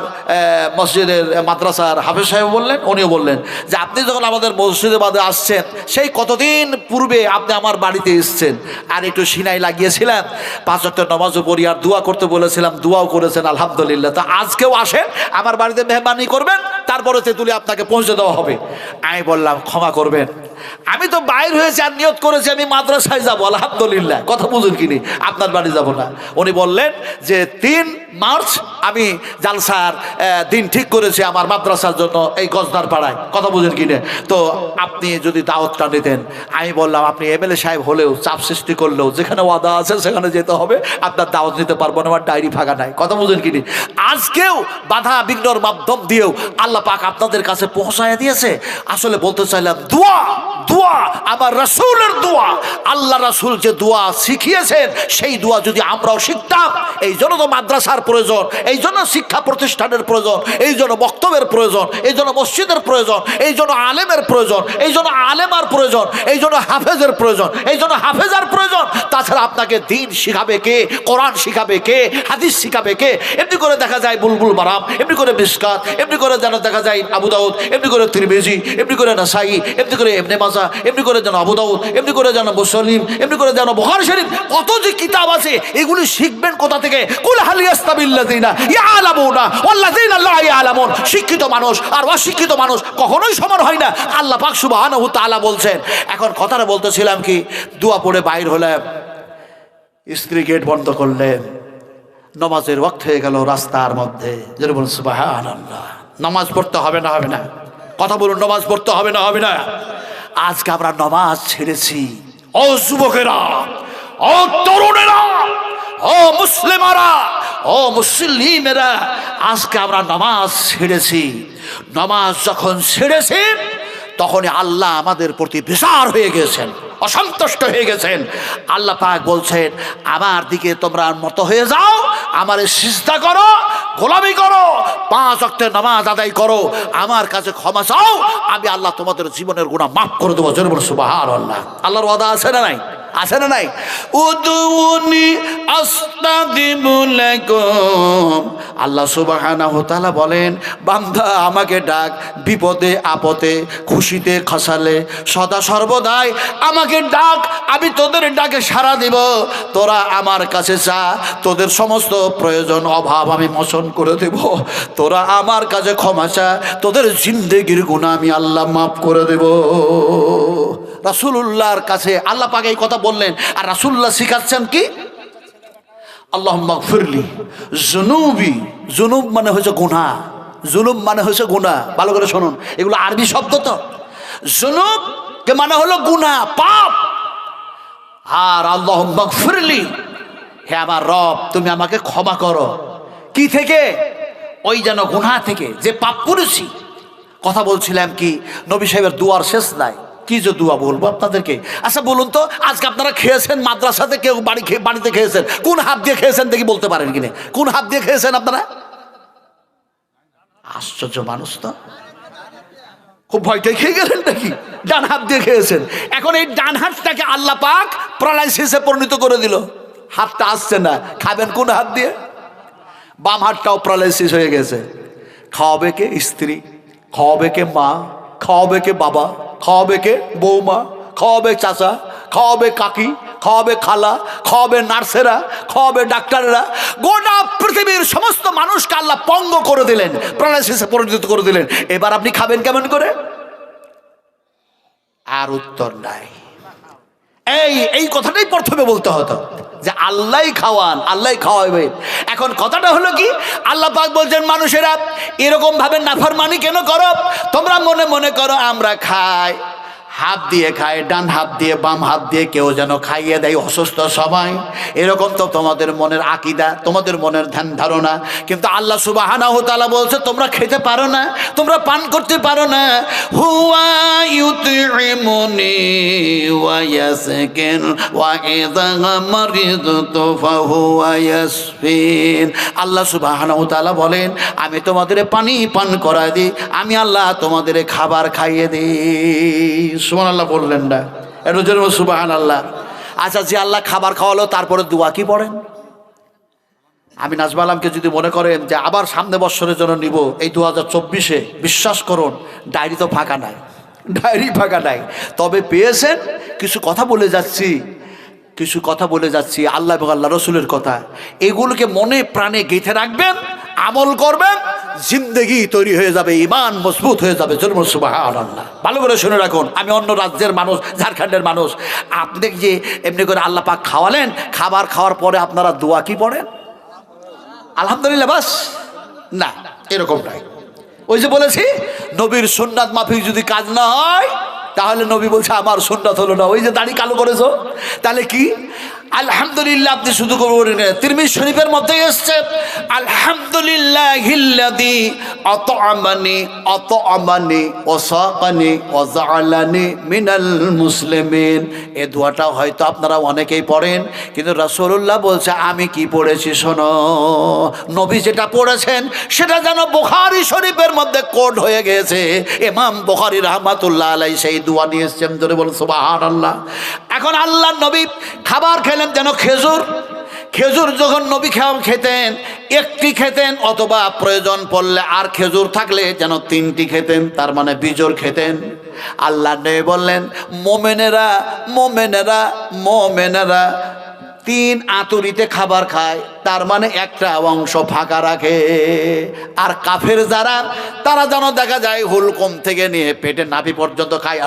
মসজিদের মাদ্রাসার হাফেজ সাহেব বললেন, উনিও বললেন যে আপনি যখন আমাদের মসজিদে বাদে আসছেন সেই কতদিন পূর্বে আপনি আমার বাড়িতে এসছেন, আর একটু সিনাই লাগিয়েছিলাম, 5 ওয়াক্তের নামাজও পড়ি, আর দোয়া করতে বলেছিলাম, দোয়াও করেছেন আলহামদুলিল্লাহ। তা আজকেও আসেন, আমার বাড়িতে মেহমানি করবেন, তারপরে তেঁতুলে আপনাকে পৌঁছে দেওয়া হবে। আমি বললাম ক্ষমা করবেন, আমি তো বাইর হয়েছি আর নিয়ত করেছি আমি মাদ্রাসায় যাবো, আলহামদুলিল্লাহ। কথা বুঝুন কিনি? আপনার বাড়ি যাব না। উনি বললেন যে 3 মার্চ আমি জালসার দিন ঠিক করেছি আমার মাদ্রাসার জন্য এই গজদার পাড়ায়। কথা বুঝেন কিনে? তো আপনি যদি দাওয়াতটা নিতেন। আমি বললাম আপনি MLA সাহেব হলেও, চাপ সৃষ্টি করলেও, যেখানে ওয়াদা আছে সেখানে যেতে হবে, আপনার দাওয়াত নিতে পারবো না, আমার ডায়েরি ফাঁকা নাই। কথা বুঝেন কিনি? আজকেও বাধা বিঘ্নর মাধ্যম দিয়েও আল্লাহ পাক আপনাদের কাছে পৌঁছায় দিয়েছে। আসলে বলতে চাইলাম দোয়া দোয়া আমার রাসূলের দোয়া। আল্লাহ রাসূল যে দোয়া শিখিয়েছেন সেই দোয়া যদি আমরাও শিখতাম। এই জন্য তো মাদ্রাসার প্রয়োজন, এই জন্য শিক্ষা প্রতিষ্ঠানের প্রয়োজন, এই জন্য বক্তব্যের প্রয়োজন, এই জন্য মসজিদের প্রয়োজন, এই জন্য আলেমের প্রয়োজন, এই জন্য আলেমার প্রয়োজন, এই জন্য হাফেজের প্রয়োজন, এই জন্য হাফেজার প্রয়োজন। তাছাড়া আপনাকে দ্বীন শিখাবে কে, কোরআন শিখাবে কে, হাদিস শিখাবে কে? এমনি করে দেখা যায় বুলবুল মারাম, এমনি করে মিশকাত, এমনি করে যেন দেখা যায় আবু দাউদ, এমনি করে তিরমিজি, এমনি করে নাসাই, এমনি করে ইবনে মাজাহ, এমনি করে যেন আবু দাউদ, এমনি করে যেন মুসলিম, এমনি করে যেন বুখারী শরীফ, কত যে কিতাব আছে। এগুলি শিখবেন কোথা থেকে? কুল হাল ইয়াস্তাবিল্লাযিনা ইয়ালামুনা ওয়াল্লাযিনা লা ইয়ালামুন। শিক্ষিত মানুষ আর অশিক্ষিত মানুষ কখনোই সমান হয় না, আল্লাহ পাক সুবহানাহু তাআলা বলছেন। এখন কথাটা বলতেছিলাম কি, দোয়া পড়ে বাইর হলাম, স্ত্রী গেট বন্ধ করলেন, নামাজের ওয়াক্ত হয়ে গেল রাস্তার মধ্যে। যেটা বলুন সুবহানাল্লাহ, নামাজ পড়তে হবে না? হবে না? কথা বলুন, নামাজ পড়তে হবে না? হবে না? আজকে আমরা নামাজ ছেড়েছি। ও যুবকেরা, ও তরুণেরা, ও মুসলিমারা, ও মুসলিমেরা, আজকে আমরা নামাজ ছেড়েছি। নামাজ যখন ছেড়েছি তখনই আল্লাহ আমাদের প্রতি বিচার হয়ে গেছেন, অসন্তুষ্ট হয়ে গেছেন। আল্লাহ পাক বলছেন, আমার দিকে তোমরা মত হয়ে যাও, আমারে সিজদা করো, গোলামি করো, 5 ওয়াক্তের নামাজ আদায় করো, আমার কাছে ক্ষমা চাও, আমি আল্লাহ তোমাদের জীবনের গুনাহ মাফ করে দেবো। জোরে বলো সুবহানাল্লাহ। আল্লাহর ওয়াদা আছে না নাই? আছে না নাই? উদউনি আস্তাজিবু লাকুম। আল্লাহ সুবহানাহু ওয়া তাআলা বলেন, বান্দা আমাকে ডাক, বিপদে আপদে, খুশিতে খাসালে, সদা সর্বদাই আমাকে ডাক, আমি তোদের ডাকে সাড়া দিব। তোরা আমার কাছে চা, তোদের সমস্ত প্রয়োজন অভাব আমি মোচন করে দেব। তোরা আমার কাছে ক্ষমা চা, তোদের জিন্দেগির গুনাহ আমি আল্লাহ মাফ করে দেব। রাসূলুল্লাহর কাছে আল্লাহ পাক এই কথা বললেন, আর রাসূলুল্লাহ শিখাচ্ছেন কি? আল্লাহুম্মা গফিরলি যুনুবি। যুনুব মানে হচ্ছে গুনাহ, জুনুব মানে হচ্ছে গুনাহ। ভালো করে শুনুন, এগুলো আরবি শব্দ তো। জুনুব কে মানে হলো গুনাহ, পাপ। আর আল্লাহুম্মা গফিরলি, হে আমার রব তুমি আমাকে ক্ষমা করো। কি থেকে? ওই যেন গুনাহ থেকে, যে পাপ করেছি। কথা বলছিলাম কি, নবী সাহেবের দুয়ার শেষ নাই। কি যে দোয়া বলবো আপনাদেরকে। আচ্ছা বলুন তো, আজকে আপনারা খেয়েছেন মাদ্রাসাতে, কেউ বাড়িতে খেয়েছেন, কোন হাত দিয়ে খেয়েছেন দেখি বলতে পারেন কিনা? কোন হাত দিয়ে খেয়েছেন আপনারা? আশ্চর্য মানুষ তো, খুব ভয়টাই খেয়ে গেলেন নাকি? ডান হাত দিয়ে খেয়েছেন। এখন এই ডান হাতটাকে আল্লাহ পাক প্যারালাইসিসে পরিণত করে দিল, হাতটা আসছে না। খাবেন কোন হাত দিয়ে? বাম হাতটাও প্যারালাইসিস হয়ে গেছে। খাওয়াবে কে? স্ত্রী। খাওয়াবে কে? মা। খাওয়াবে কে? বাবা। খাওয়াবে কে? বৌমা। খাওয়াবে চাচা, খাওয়াবে কাকি, খাওয়াবে খালা, খাওয়াবে নার্সেরা, খাওয়াবে ডাক্তারেরা। গোটা পৃথিবীর সমস্ত মানুষকে আল্লাহ পঙ্গ করে দিলেন, প্যারালাইসিসে পরিণত করে দিলেন। এবার আপনি খাবেন কেমন করে? আর উত্তর নাই। এই কথাটাই প্রথমে বলতে হতো যে আল্লাহই খাওয়ান, আল্লাহই খাওয়াবেন। এখন কথাটা হলো কি, আল্লাহ পাক বলছেন মানুষেরা এরকম ভাবে নাফরমানি কেন করো? তোমরা মনে মনে করো আমরা খাই, হাত দিয়ে খায়, ডান হাত দিয়ে, বাম হাত দিয়ে, কেউ যেন খাইয়ে দেয় অসুস্থ সময়। এরকম তো তোমাদের মনের আকীদা, তোমাদের মনের ধ্যান ধারণা। কিন্তু আল্লাহ সুবহানাহু ওয়া তাআলা বলছে তোমরা খেতে পারো না, তোমরা পান করতে পারো না। হুয়া ইউতইমুনি ওয়া ইয়াসকিন ওয়া ইযা মারিদতু ফাহুয়া ইয়াসফিন। আল্লাহ সুবহানাহু ওয়া তাআলা বলেন, আমি তোমাদের পানি পান করাই দিই, আমি আল্লাহ তোমাদের খাবার খাইয়ে দিই। সুবহানাল্লাহ বললেন না? এর জন্য সুবহানাল্লাহ। আচ্ছা, যে আল্লাহ খাবার খাওয়ালো তারপরে দোয়া কি পড়েন? আমি নাজমা আলমকে যদি মনে করেন যে আবার সামনে বছরের জন্য নিব এই 2024-এ, বিশ্বাস করুন ডায়েরি তো ফাঁকা নাই, ডায়েরি ফাঁকা নাই। তবে পেয়েছেন কিছু কথা বলে যাচ্ছি, কিছু কথা বলে যাচ্ছি আল্লাহ এবং আল্লাহ রসুলের কথা। এগুলোকে মনে প্রাণে গেঁথে রাখবেন, আমল করবেন, জিন্দেগি তৈরি হয়ে যাবে, ইমান মজবুত হয়ে যাবে। সুবহানাল্লাহ। ভালো করে শুনে রাখুন, আমি অন্য রাজ্যের মানুষ, ঝাড়খণ্ডের মানুষ। আপনি যে এমনি করে আল্লাহ পাক খাওয়ালেন, খাবার খাওয়ার পরে আপনারা দোয়া কি পড়েন? আলহামদুলিল্লাহ বাস? না, এরকম নাই। ওই যে বলেছি, নবীর সুন্নাত মাফিক যদি কাজ না হয় তাহলে নবী বলছে আমার সুন্নাত হলো না। ওই যে দাড়ি কালো করেছো, তাহলে কি? আলহামদুলিল্লাহ আপনি শুধু করবেন। তিরমিজি শরীফের মধ্যে এসেছে, আলহামদুলিল্লাহিল্লাযী আতআমানি আতআমানি ওয়াসাকানি ওয়াজআলানি মিনাল মুসলিমিন। এই দোয়াটা হয়তো আপনারা অনেকেই পড়েন, কিন্তু রাসূলুল্লাহ বলছে আমি কি পড়েছি শোনো। নবী যেটা পড়েছেন সেটা যেন বুখারী শরীফের মধ্যে কোড হয়ে গেছে। ইমাম বুখারী রাহমাতুল্লাহ আলাইহি সেই দোয়া নিয়ে এসেছেন, ধরে বলুন সুবহানাল্লাহ। এখন আল্লাহর নবী খাবার খেলেন যেন খেজুর। খেজুর যখন নবী খেতেন একটি খেতেন, অথবা প্রয়োজন পড়লে আর খেজুর থাকলে যেন 3টি খেতেন, তার মানে বিজোড় খেতেন। আল্লাহ নবী বললেন মোমেনেরা মোমেনেরা মোমেনেরা 3 আতুরিতে খাবার খায়, তার মানে একটা অংশ ফাঁকা রাখে। আর কাফের যারা, তারা যেন দেখা যায় হুলকম থেকে নিয়ে পেটের নাভি পর্যন্ত খায়।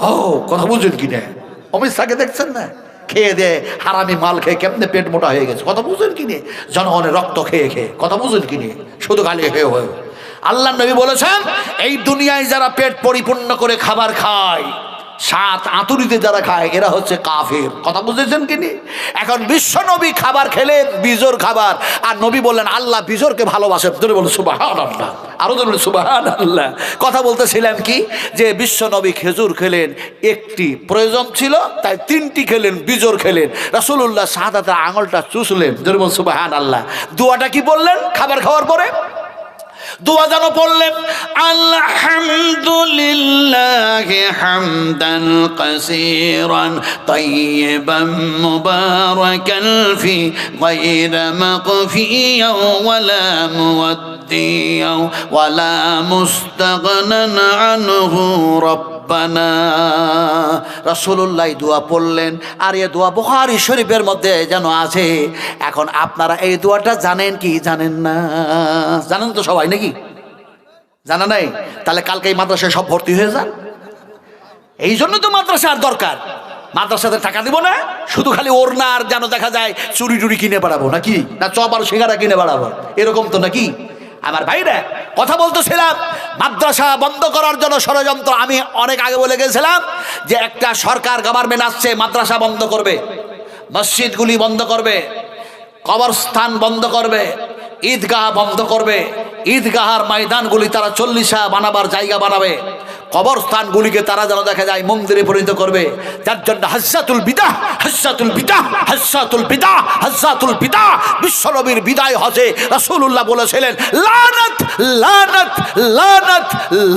ও কথা বুঝুন কি না, অমিত শাহকে দেখছেন না, খেয়ে দে হারামি মাল খেয়ে কেমনে পেট মোটা হয়ে গেছে, কথা বুঝেন কি নিয়ে, জনগণের রক্ত খেয়ে খেয়ে, কথা বুঝেন কি নিয়ে, শুধু গালি হয়ে হয়ে। আল্লাহ নবী বলেছেন এই দুনিয়ায় যারা পেট পরিপূর্ণ করে খাবার খায়, 7 আতুরিতে যারা খায়, এরা হচ্ছে কাফের, কথা বুঝেছেন কি নি। এখন বিশ্ব নবী খাবার খেলেন বিজোর খাবার, আর নবী বললেন আল্লাহ বিজোরকে ভালোবাসেন, ধরে বলুন সুবহানাল্লাহ, আরো ধরুন সুবহানাল্লাহ। কথা বলতেছিলাম কি, যে বিশ্ব নবী খেজুর খেলেন, একটি প্রয়োজন ছিল তাই 3টি খেলেন, বিজোর খেলেন। রাসূলুল্লাহ শাহাদাতের আঙুলটা চুষলেন, ধরে বলুন সুবহানাল্লাহ। দোয়াটা কি বললেন খাবার খাওয়ার পরে? দোয়া যেন পড়লেন আলহামদুলিল্লাহি হামদান কাসীরান তাইয়িবান মুবারাকান ফি গায়রা মাগফিয়া ওয়ালা মুওয়াদ্দিয়া ওয়ালা মুস্তাগনান আনহু রব্বানা। রাসূলুল্লাহ দোয়া পড়লেন, আর এই দোয়া বুখারী শরীফের মধ্যে যেন আছে। এখন আপনারা এই দোয়াটা জানেন কি জানেন না? জানেন তো সবাই নাকি? জানা নাই? তাহলে কালকে এই মাদ্রাসায় সব ভর্তি হয়ে যান। এই জন্য তো মাদ্রাসার দরকার। মাদ্রাসাতে টাকা দিব না, শুধু খালি ওড়না আর যেন দেখা যায় চুরি টুরি কিনে বাড়াবো নাকি, না চপ আর সিঙ্গারা কিনে বাড়াবো, এরকম তো নাকি? আমার ভাইরা কথা বলতেছিলাম মাদ্রাসা বন্ধ করার জন্য ষড়যন্ত্র। আমি অনেক আগে বলে গেছিলাম যে একটা সরকার গভর্নমেন্ট আসছে, মাদ্রাসা বন্ধ করবে, মসজিদগুলি বন্ধ করবে, কবরস্থান বন্ধ করবে, ঈদগাহ বন্ধ করবে, ঈদগাহার ময়দানগুলি তারা 40 বানাবার জায়গা বানাবে, কবরস্থানগুলিকে তারা যেন দেখা যায় মন্দিরে পরিণত করবে। যার জন্য হাজ্জাতুল বিদাহ হাজ্জাতুল বিদাহ হাজ্জাতুল বিদাহ হাজ্জাতুল বিদাহ, বিশ্বনবীর বিদায় হজে রাসূলুল্লাহ বলেছিলেন লানাত লানাত লানাত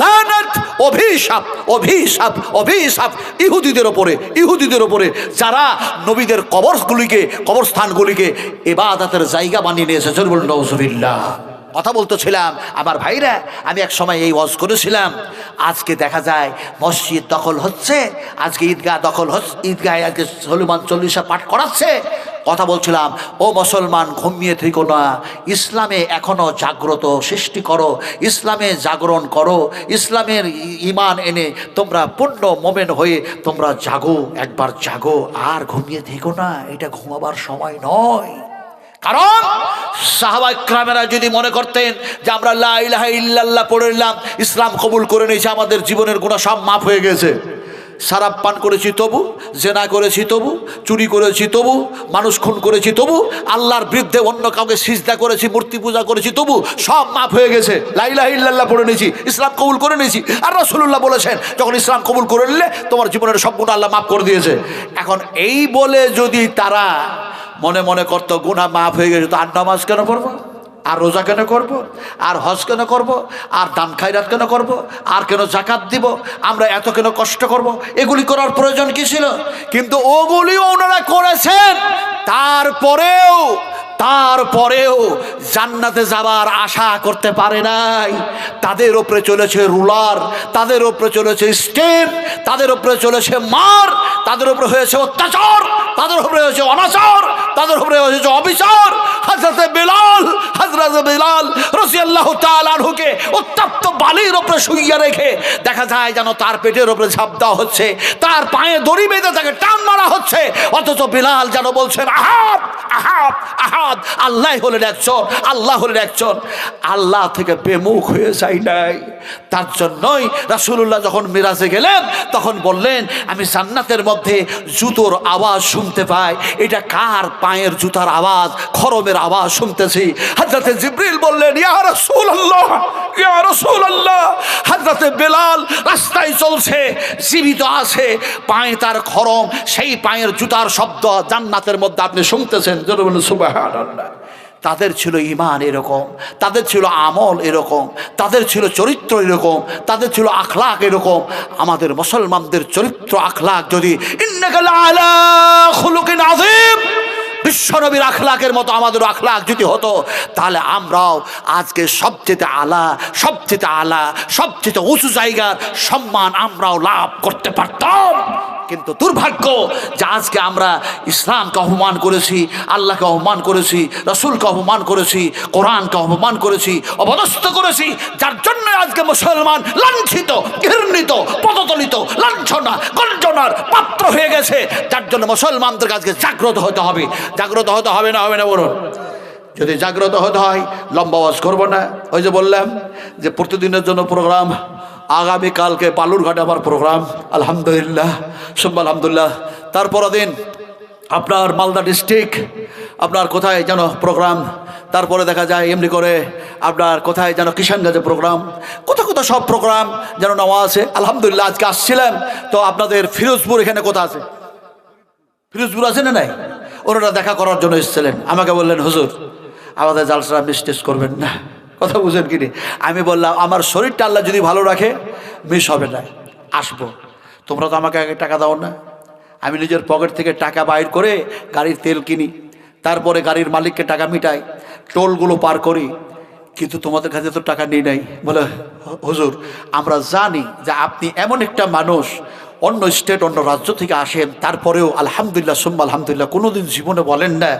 লানাত, অভিশাপ অভিশাপ অভিশাপ ইহুদিদের ওপরে যারা নবীদের কবরস্থানগুলিকে ইবাদতের জায়গা বানিয়ে নিয়েছে। বলুন নাউজুবিল্লাহ। কথা বলতেছিলাম আমার ভাইরা, আমি এক সময় এই ওয়াজ করেছিলাম। আজকে দেখা যায় মসজিদ দখল হচ্ছে, আজকে ঈদগাহ দখল হচ্ছে, ঈদগাহে আজকে হনুমান 40 পাঠ করাচ্ছে। কথা বলছিলাম ও মুসলমান ঘুমিয়ে থেকো না, ইসলামে এখনো জাগ্রত সৃষ্টি করো, ইসলামে জাগরণ করো, ইসলামের ঈমান এনে তোমরা পূর্ণ মোমেন হয়ে তোমরা জাগো, একবার জাগো, আর ঘুমিয়ে থেকো না, এটা ঘুমাবার সময় নয়। কারণ সাহাবা ইকরামেরা যদি মনে করতেন যে আমরা লা ইলাহা ইল্লাল্লাহ পড়ে নিলাম, ইসলাম কবুল করে নিয়েছি, আমাদের জীবনের গুনাহ সব মাফ হয়ে গেছে, শরাব পান করেছি তবু, জেনা করেছি তবু, চুরি করেছি তবু, মানুষ খুন করেছি তবু, আল্লাহর বিরুদ্ধে অন্য কাউকে সিজদা করেছি, মূর্তি পূজা করেছি তবু, সব মাফ হয়ে গেছে, লা ইলাহা ইল্লাল্লাহ পড়ে নিয়েছি, ইসলাম কবুল করে নিয়েছি। আর রাসূলুল্লাহ বলেছেন যখন ইসলাম কবুল করে নিলে তোমার জীবনের সব গুনাহ আল্লাহ মাফ করে দিয়েছে। এখন এই বলে যদি তারা মনে মনে করতো গুনাহ মাফ হয়ে গেছে, তো আর নামাজ কেন পড়বো, আর রোজা কেন করব, আর হজ কেন করব, আর দান খায়রাত কেন করব, আর কেন যাকাত দিব, আমরা এত কেন কষ্ট করব, এগুলি করার প্রয়োজন কি ছিল? কিন্তু ওগুলিও ওনারা করেছেন, তারপরেও জান্নাতে যাবার আশা করতে পারে নাই। তাদের উপরে চলেছে রুলার, তাদের উপরে চলেছে স্টেম, তাদের উপরে চলেছে মার, তাদের উপরে হয়েছে অত্যাচার, তাদের উপরে হয়েছে অনাচার, তাদের উপরে হয়েছে অবিচার। হযরতে বিলাল রাদিয়াল্লাহু তাআলা আনহুকে উত্তপ্ত বালির উপরে শুইয়ে রেখে দেখা যায় যেন তার পেটের উপরে ঝাঁপ দেওয়া হচ্ছে, তার পায়ে দড়ি বেঁধে তাকে টান মারা হচ্ছে, অথচ বিলাল যেন বলছেন আহাদ আহাদ আহাদ, আল্লাহ হলেন একজন, আল্লাহ হলেন একজন। আল্লাহ থেকে বেমুখ হয়ে যায় নাই। তার জন্যই রাসূলুল্লাহ যখন মিরাজে গেলেন তখন বললেন আমি জান্নাতের মধ্যে জুতোর আওয়াজ শুনতে পাই, এটা কার পায়ের জুতার আওয়াজ, খরমের আওয়াজ শুনতেছি। হযরতে জিবরিল বললেন ইয়া রাসূলুল্লাহ রাসূলুল্লাহ, ইয়া রাসূলুল্লাহ। হযরতে বেলাল রাস্তায় চলছে, জীবিত আছে, পায়ে তার খরম, সেই পায়ের জুতার শব্দ জান্নাতের মধ্যে আপনি শুনতেছেন। জোরে বলুন সুবহানাল্লাহ। তাদের ছিল ঈমান এরকম, তাদের ছিল আমল এরকম, তাদের ছিল চরিত্র এরকম, তাদের ছিল আখলাক এরকম। আমাদের মুসলমানদের চরিত্র আখলাক যদি ইন্নাকা লাআলা খুলুকিন আযীম, বিশ্বনবীর আখলাকের মতো আমাদের আখলাক যদি হতো, তাহলে আমরাও আজকে সবচেয়ে আলা, সবচেয়ে আলা, সবচেয়ে উঁচু জায়গার সম্মান আমরাও লাভ করতে পারতাম। কিন্তু দুর্ভাগ্য যে আজকে আমরা ইসলামকে অপমান করেছি, আল্লাহকে অপমান করেছি, রাসূলকে অপমান করেছি, কোরআনকে অপমান করেছি, অপদস্থ করেছি, যার জন্য আজকে মুসলমান লাঞ্ছিত, ঘৃণিত, পদতলিত, লাঞ্ছনা গঞ্জনার পাত্র হয়ে গেছে। যার জন্য মুসলমানদের আজকে জাগ্রত হতে হবে। জাগ্রত হতে হবে না, হবে না বলুন? যদি জাগ্রত হতে হয় লম্বা ওয়াজ করবো না। ওই যে বললাম যে প্রতিদিনের জন্য প্রোগ্রাম, আগামীকালকে বালুরঘাটে আমার প্রোগ্রাম, আলহামদুলিল্লাহ সুম্মা আলহামদুলিল্লাহ। তারপর দিন আপনার মালদা ডিস্ট্রিক্ট, আপনার কোথায় যেন প্রোগ্রাম, তারপরে দেখা যায় এমনি করে আপনার কোথায় যেন কিষানগঞ্জে প্রোগ্রাম, কোথাও কোথাও সব প্রোগ্রাম যেন নেওয়া আছে। আলহামদুলিল্লাহ আজকে আসছিলাম তো আপনাদের ফিরোজপুর এখানে কোথা আছে, ফিরোজপুর আছে না নাই? ওনারা দেখা করার জন্য এসেছিলেন, আমাকে বললেন হুজুর আমাদের জালসা মিস করবেন না। কথা বুঝেন কিনি? আমি বললাম আমার শরীরটা আল্লাহ যদি ভালো রাখে মিস হবে না, আসবো। তোমরা তো আমাকে আগে টাকা দাও না, আমি নিজের পকেট থেকে টাকা বাইর করে গাড়ির তেল কিনি, তারপরে গাড়ির মালিককে টাকা মিটাই, টোলগুলো পার করি, কিন্তু তোমাদের কাছে তো টাকা নিয়ে নাই। বলে হুজুর আমরা জানি যে আপনি এমন একটা মানুষ, অন্য স্টেট অন্য রাজ্য থেকে আসেন, তারপরেও আলহামদুলিল্লাহ সুম্মা আলহামদুলিল্লাহ কোনোদিন জীবনে বলেন না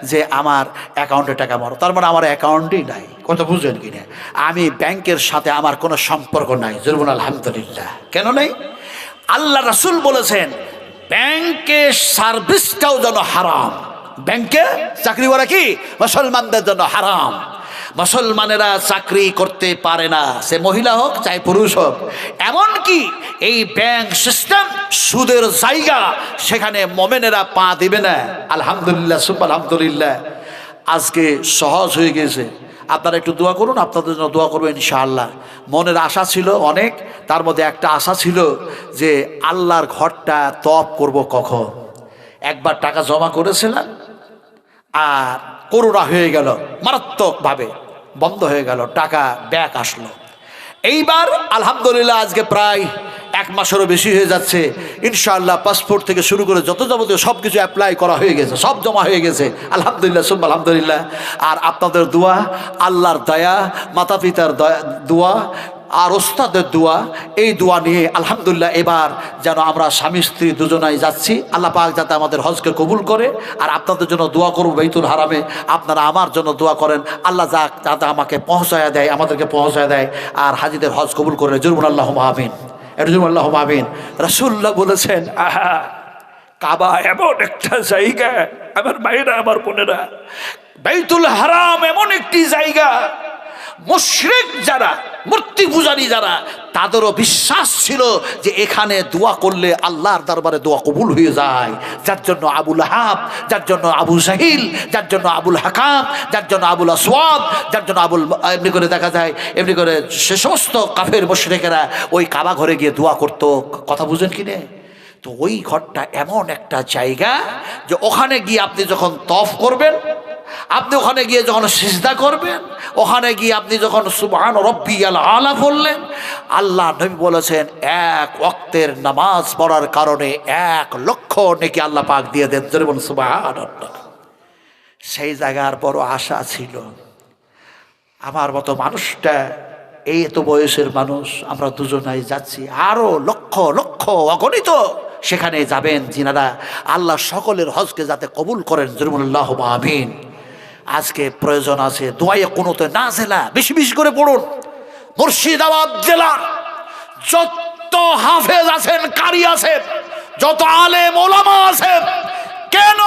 যে আমার অ্যাকাউন্টে টাকা মারো। তার মানে আমার অ্যাকাউন্টেই নাই। কথা বুঝলেন কি না? আমি ব্যাংকের সাথে আমার কোনো সম্পর্ক নাই। জরুর আলহামদুলিল্লাহ। কেন নেই? আল্লাহ রাসূল বলেছেন ব্যাংকে সার্ভিসটাও যেন হারাম, ব্যাংকে চাকরি করা কি মুসলমানদের জন্য হারাম। মুসলমানেরা চাকরি করতে পারে না, সে মহিলা হোক চাই পুরুষ হোক। এমনকি এই ব্যাংক সিস্টেম সুদের জায়গা, সেখানে মোমেনেরা পা দিবে না। আলহামদুলিল্লাহ সুবহান আলহামদুলিল্লাহ। আজকে সহজ হয়ে গেছে। আপনারা একটু দোয়া করুন, আপনাদের জন্য দোয়া করবেন ইনশাআল্লাহ। মনের আশা ছিল অনেক, তার মধ্যে একটা আশা ছিল যে আল্লাহর ঘরটা তওয়াফ করব কখন। একবার টাকা জমা করেছিলাম আর করোনা হয়ে গেল, মারাত্মকভাবে বন্ধ হয়ে গেল, টাকা ব্যাক আসলো। এইবার আলহামদুলিল্লাহ আজকে প্রায় 1 মাসেরও বেশি হয়ে যাচ্ছে। ইনশাআল্লাহ পাসপোর্ট থেকে শুরু করে যত যাবতীয় সব কিছু অ্যাপ্লাই করা হয়ে গেছে, সব জমা হয়ে গেছে আলহামদুলিল্লাহ সুবহান আলহামদুলিল্লাহ। আর আপনাদের দোয়া, আল্লাহর দয়া, মাতা পিতার দোয়া আর ওস্তাদের দোয়া, এই দোয়া নিয়ে আলহামদুলিল্লাহ এবার যেন আমরা স্বামী স্ত্রী দুজনাই যাচ্ছি। আল্লাহ পাক যাতে আমাদের হজকে কবুল করে। আর আপনাদের জন্য দোয়া করব বাইতুল হারামে, আপনারা আমার জন্য দোয়া করেন আল্লাহ যাতে আমাকে পৌঁছায়া দেয়, আমাদেরকে পৌঁছায়া দেয়, আর হাজিদের হজ কবুল করে। জরুর আল্লাহুম্মা আমিন, জরুর আল্লাহুম্মা আমিন। রাসূলুল্লাহ বলেছেন আহা কাবা এমন একটা জায়গা, আমার ভাইরা আমার বোনেরা, বাইতুল হারাম এমন একটি জায়গা, মুশরিক যারা, মূর্তি পূজারী যারা, তাদেরও বিশ্বাস ছিল যে এখানে দোয়া করলে আল্লাহর দরবারে দোয়া কবুল হয়ে যায়। যার জন্য আবু লাহাব, যার জন্য আবু জাহিল, যার জন্য আবুল হাকাম, যার জন্য আবুল আসওয়াদ, যার জন্য এমনি করে দেখা যায়, এমনি করে সে সমস্ত কাফের মুশরিকেরা ওই কাবা ঘরে গিয়ে দোয়া করতো। কথা বুঝেন কি না? তো ওই ঘরটা এমন একটা জায়গা যে ওখানে গিয়ে আপনি যখন তওয়াফ করবেন, আপনি ওখানে গিয়ে যখন সিজদা করবেন, ওখানে গিয়ে আপনি যখন সুবহান রাব্বিয়াল আলা বললেন, আল্লাহ নবী বলেছেন 1 ওয়াক্তের নামাজ পড়ার কারণে 1 লক্ষ নেকি আল্লাহ পাক দিয়ে দেন। জোরে বলুন সুবহানাল্লাহ। সেই জায়গার বড় আশা ছিল। আমার মতো মানুষটা, এই এত বয়সের মানুষ, আমরা দুজনাই যাচ্ছি, আরো লক্ষ লক্ষ অগণিত সেখানে যাবেন যিনারা আল্লাহ সকলের হজকে যাতে কবুল করেন। জোরে বলুন আল্লাহুম্মা আমিন। আজকে প্রয়োজন আছে দোয়ায়ে কুনুতে নাযিলা বেশি বেশি করে পড়ুন। মুর্শিদাবাদ জেলার যত হাফেজ আছেন, কারি আছেন, যত আলেম ওলামা আছেন, কেন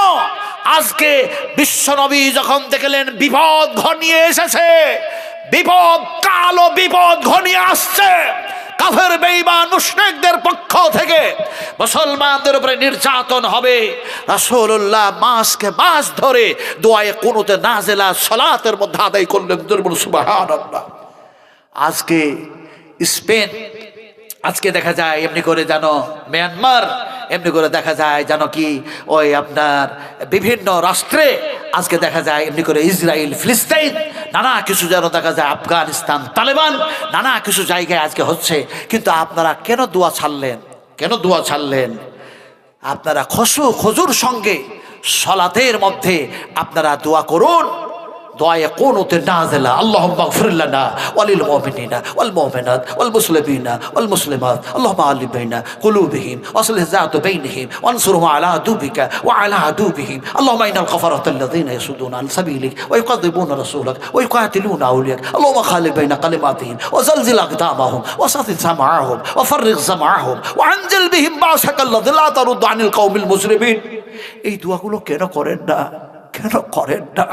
আজকে বিশ্বনবী যখন দেখলেন বিপদ ঘনিয়ে এসেছে, বিপদ, কালো বিপদ ঘনিয়ে আসছে, কাফের বেঈমান মুশরিকদের পক্ষ থেকে মুসলমানদের উপরে নির্যাতন হবে, রাসূলুল্লাহ মাসকে মাস ধরে দোয়ায়ে কুনুতে নাযিলা সালাতের মধ্যে আদায় করলেন। সুবহানাল্লাহ। আজকে স্পেন, আজকে দেখা যায় এমনি করে জানো মিয়ানমার, এমনি করে দেখা যায় জানো কি ওই আপনার বিভিন্ন রাষ্ট্রে আজকে দেখা যায় এমনি করে ইসরায়েল, ফিলিস্তিন, নানা কিছু যেন দেখা যায় আফগানিস্তান, তালেবান, নানা কিছু জায়গায় আজকে হচ্ছে। কিন্তু আপনারা কেন দোয়া ছাড়লেন? কেন দোয়া ছাড়লেন? আপনারা খজুর সঙ্গে সলাতের মধ্যে আপনারা দোয়া করুন। দোয়ায়ে কুনুতে নাযিলা আল্লাহুম্মা ইগফির লানা ওয়া লিল মুমিনিনা ওয়াল মুমিনাত ওয়াল মুসলিমিনা ওয়াল মুসলিমাত আল্লাহুম্মা আলিফ বাইনা কুলুবিহিম ওয়াসলিহ যাতা বাইনিহিম ওয়ানসুরহুম আলা আদুবিকা ওয়া আলা আদুবিহিম আল্লাহুম্মা ইন্নাল কাফারাতাল্লাযীনা ইয়াসুদ্দুনা আন সাবিলিক ওয়া ইউকাযযিবুনা রাসূলাক ওয়া ইউকাতিলুনা আউলিয়াক আল্লাহুম্মা খালিফ বাইনা কালিমাতিহিম ওয়া যালজিল আকদামাহুম ওয়া সাতিত সামআহুম ওয়া ফাররিগ জামআহুম ওয়া আনজিল বিহিম বাসাকাল্লাযী লা তারুদ্দু আনিল কওমিল মুজরিমিন। এই দোয়াগুলো কেন করেন না? কেন করেন না?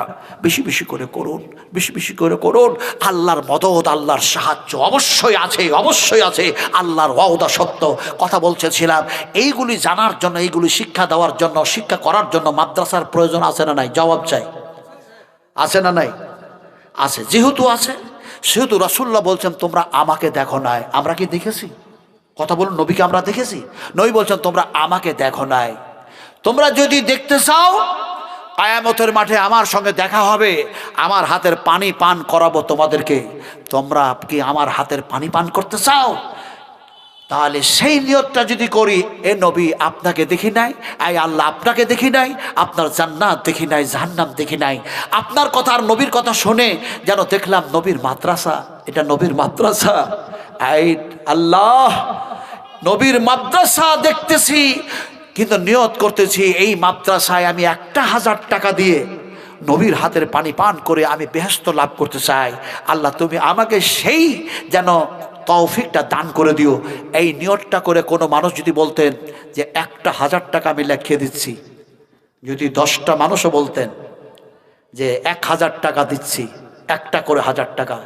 বেশি বেশি করে করুন, বেশি বেশি করে করুন। আল্লাহর মদদ, আল্লাহর সাহায্য অবশ্যই আছে, অবশ্যই আছে। আল্লাহর ওয়াদা সত্য। কথা বলতেছিলাম, এইগুলি জানার জন্য, এইগুলি শিক্ষা দেওয়ার জন্য, শিক্ষা করার জন্য মাদ্রাসার প্রয়োজন আছে না নাই? জবাব চাই, আছে না নাই? আছে। যেহেতু আছে, সেহেতু রাসূলুল্লাহ বলছেন তোমরা আমাকে দেখো নাই। আমরা কি দেখেছি? কথা বলুন, নবীকে আমরা দেখেছি? নবী বলছেন তোমরা আমাকে দেখো নাই। তোমরা যদি দেখতে চাও, কিয়ামতের মাঠে আমার সঙ্গে দেখা হবে, আমার হাতের পানি পান করাবো তোমাদেরকে। তোমরা কি আমার হাতের পানি পান করতে চাও? তাহলে সেই নিয়তটা যদি করি, এ নবী আপনাকে দেখি নাই, এই আল্লাহ আপনাকে দেখি নাই, আপনার জান্নাত দেখি নাই, জাহান্নাম দেখি নাই। আপনার কথা আর নবীর কথা শুনে যেন দেখলাম নবীর মাদ্রাসা। এটা নবীর মাদ্রাসা। এই আল্লাহ, নবীর মাদ্রাসা দেখতেছি, কিন্তু নিয়ত করতেছি এই মাদ্রাসায় আমি 1000 টাকা দিয়ে নবীর হাতের পানি পান করে আমি বেহেশত লাভ করতে চাই। আল্লাহ তুমি আমাকে সেই যেন তৌফিকটা দান করে দিও। এই নিয়তটা করে কোনো মানুষ যদি বলতেন যে 1000 টাকা আমি লিখে দিচ্ছি, যদি 10টা মানুষও বলতেন যে 1000 টাকা দিচ্ছি, একটা করে 1000 টাকা,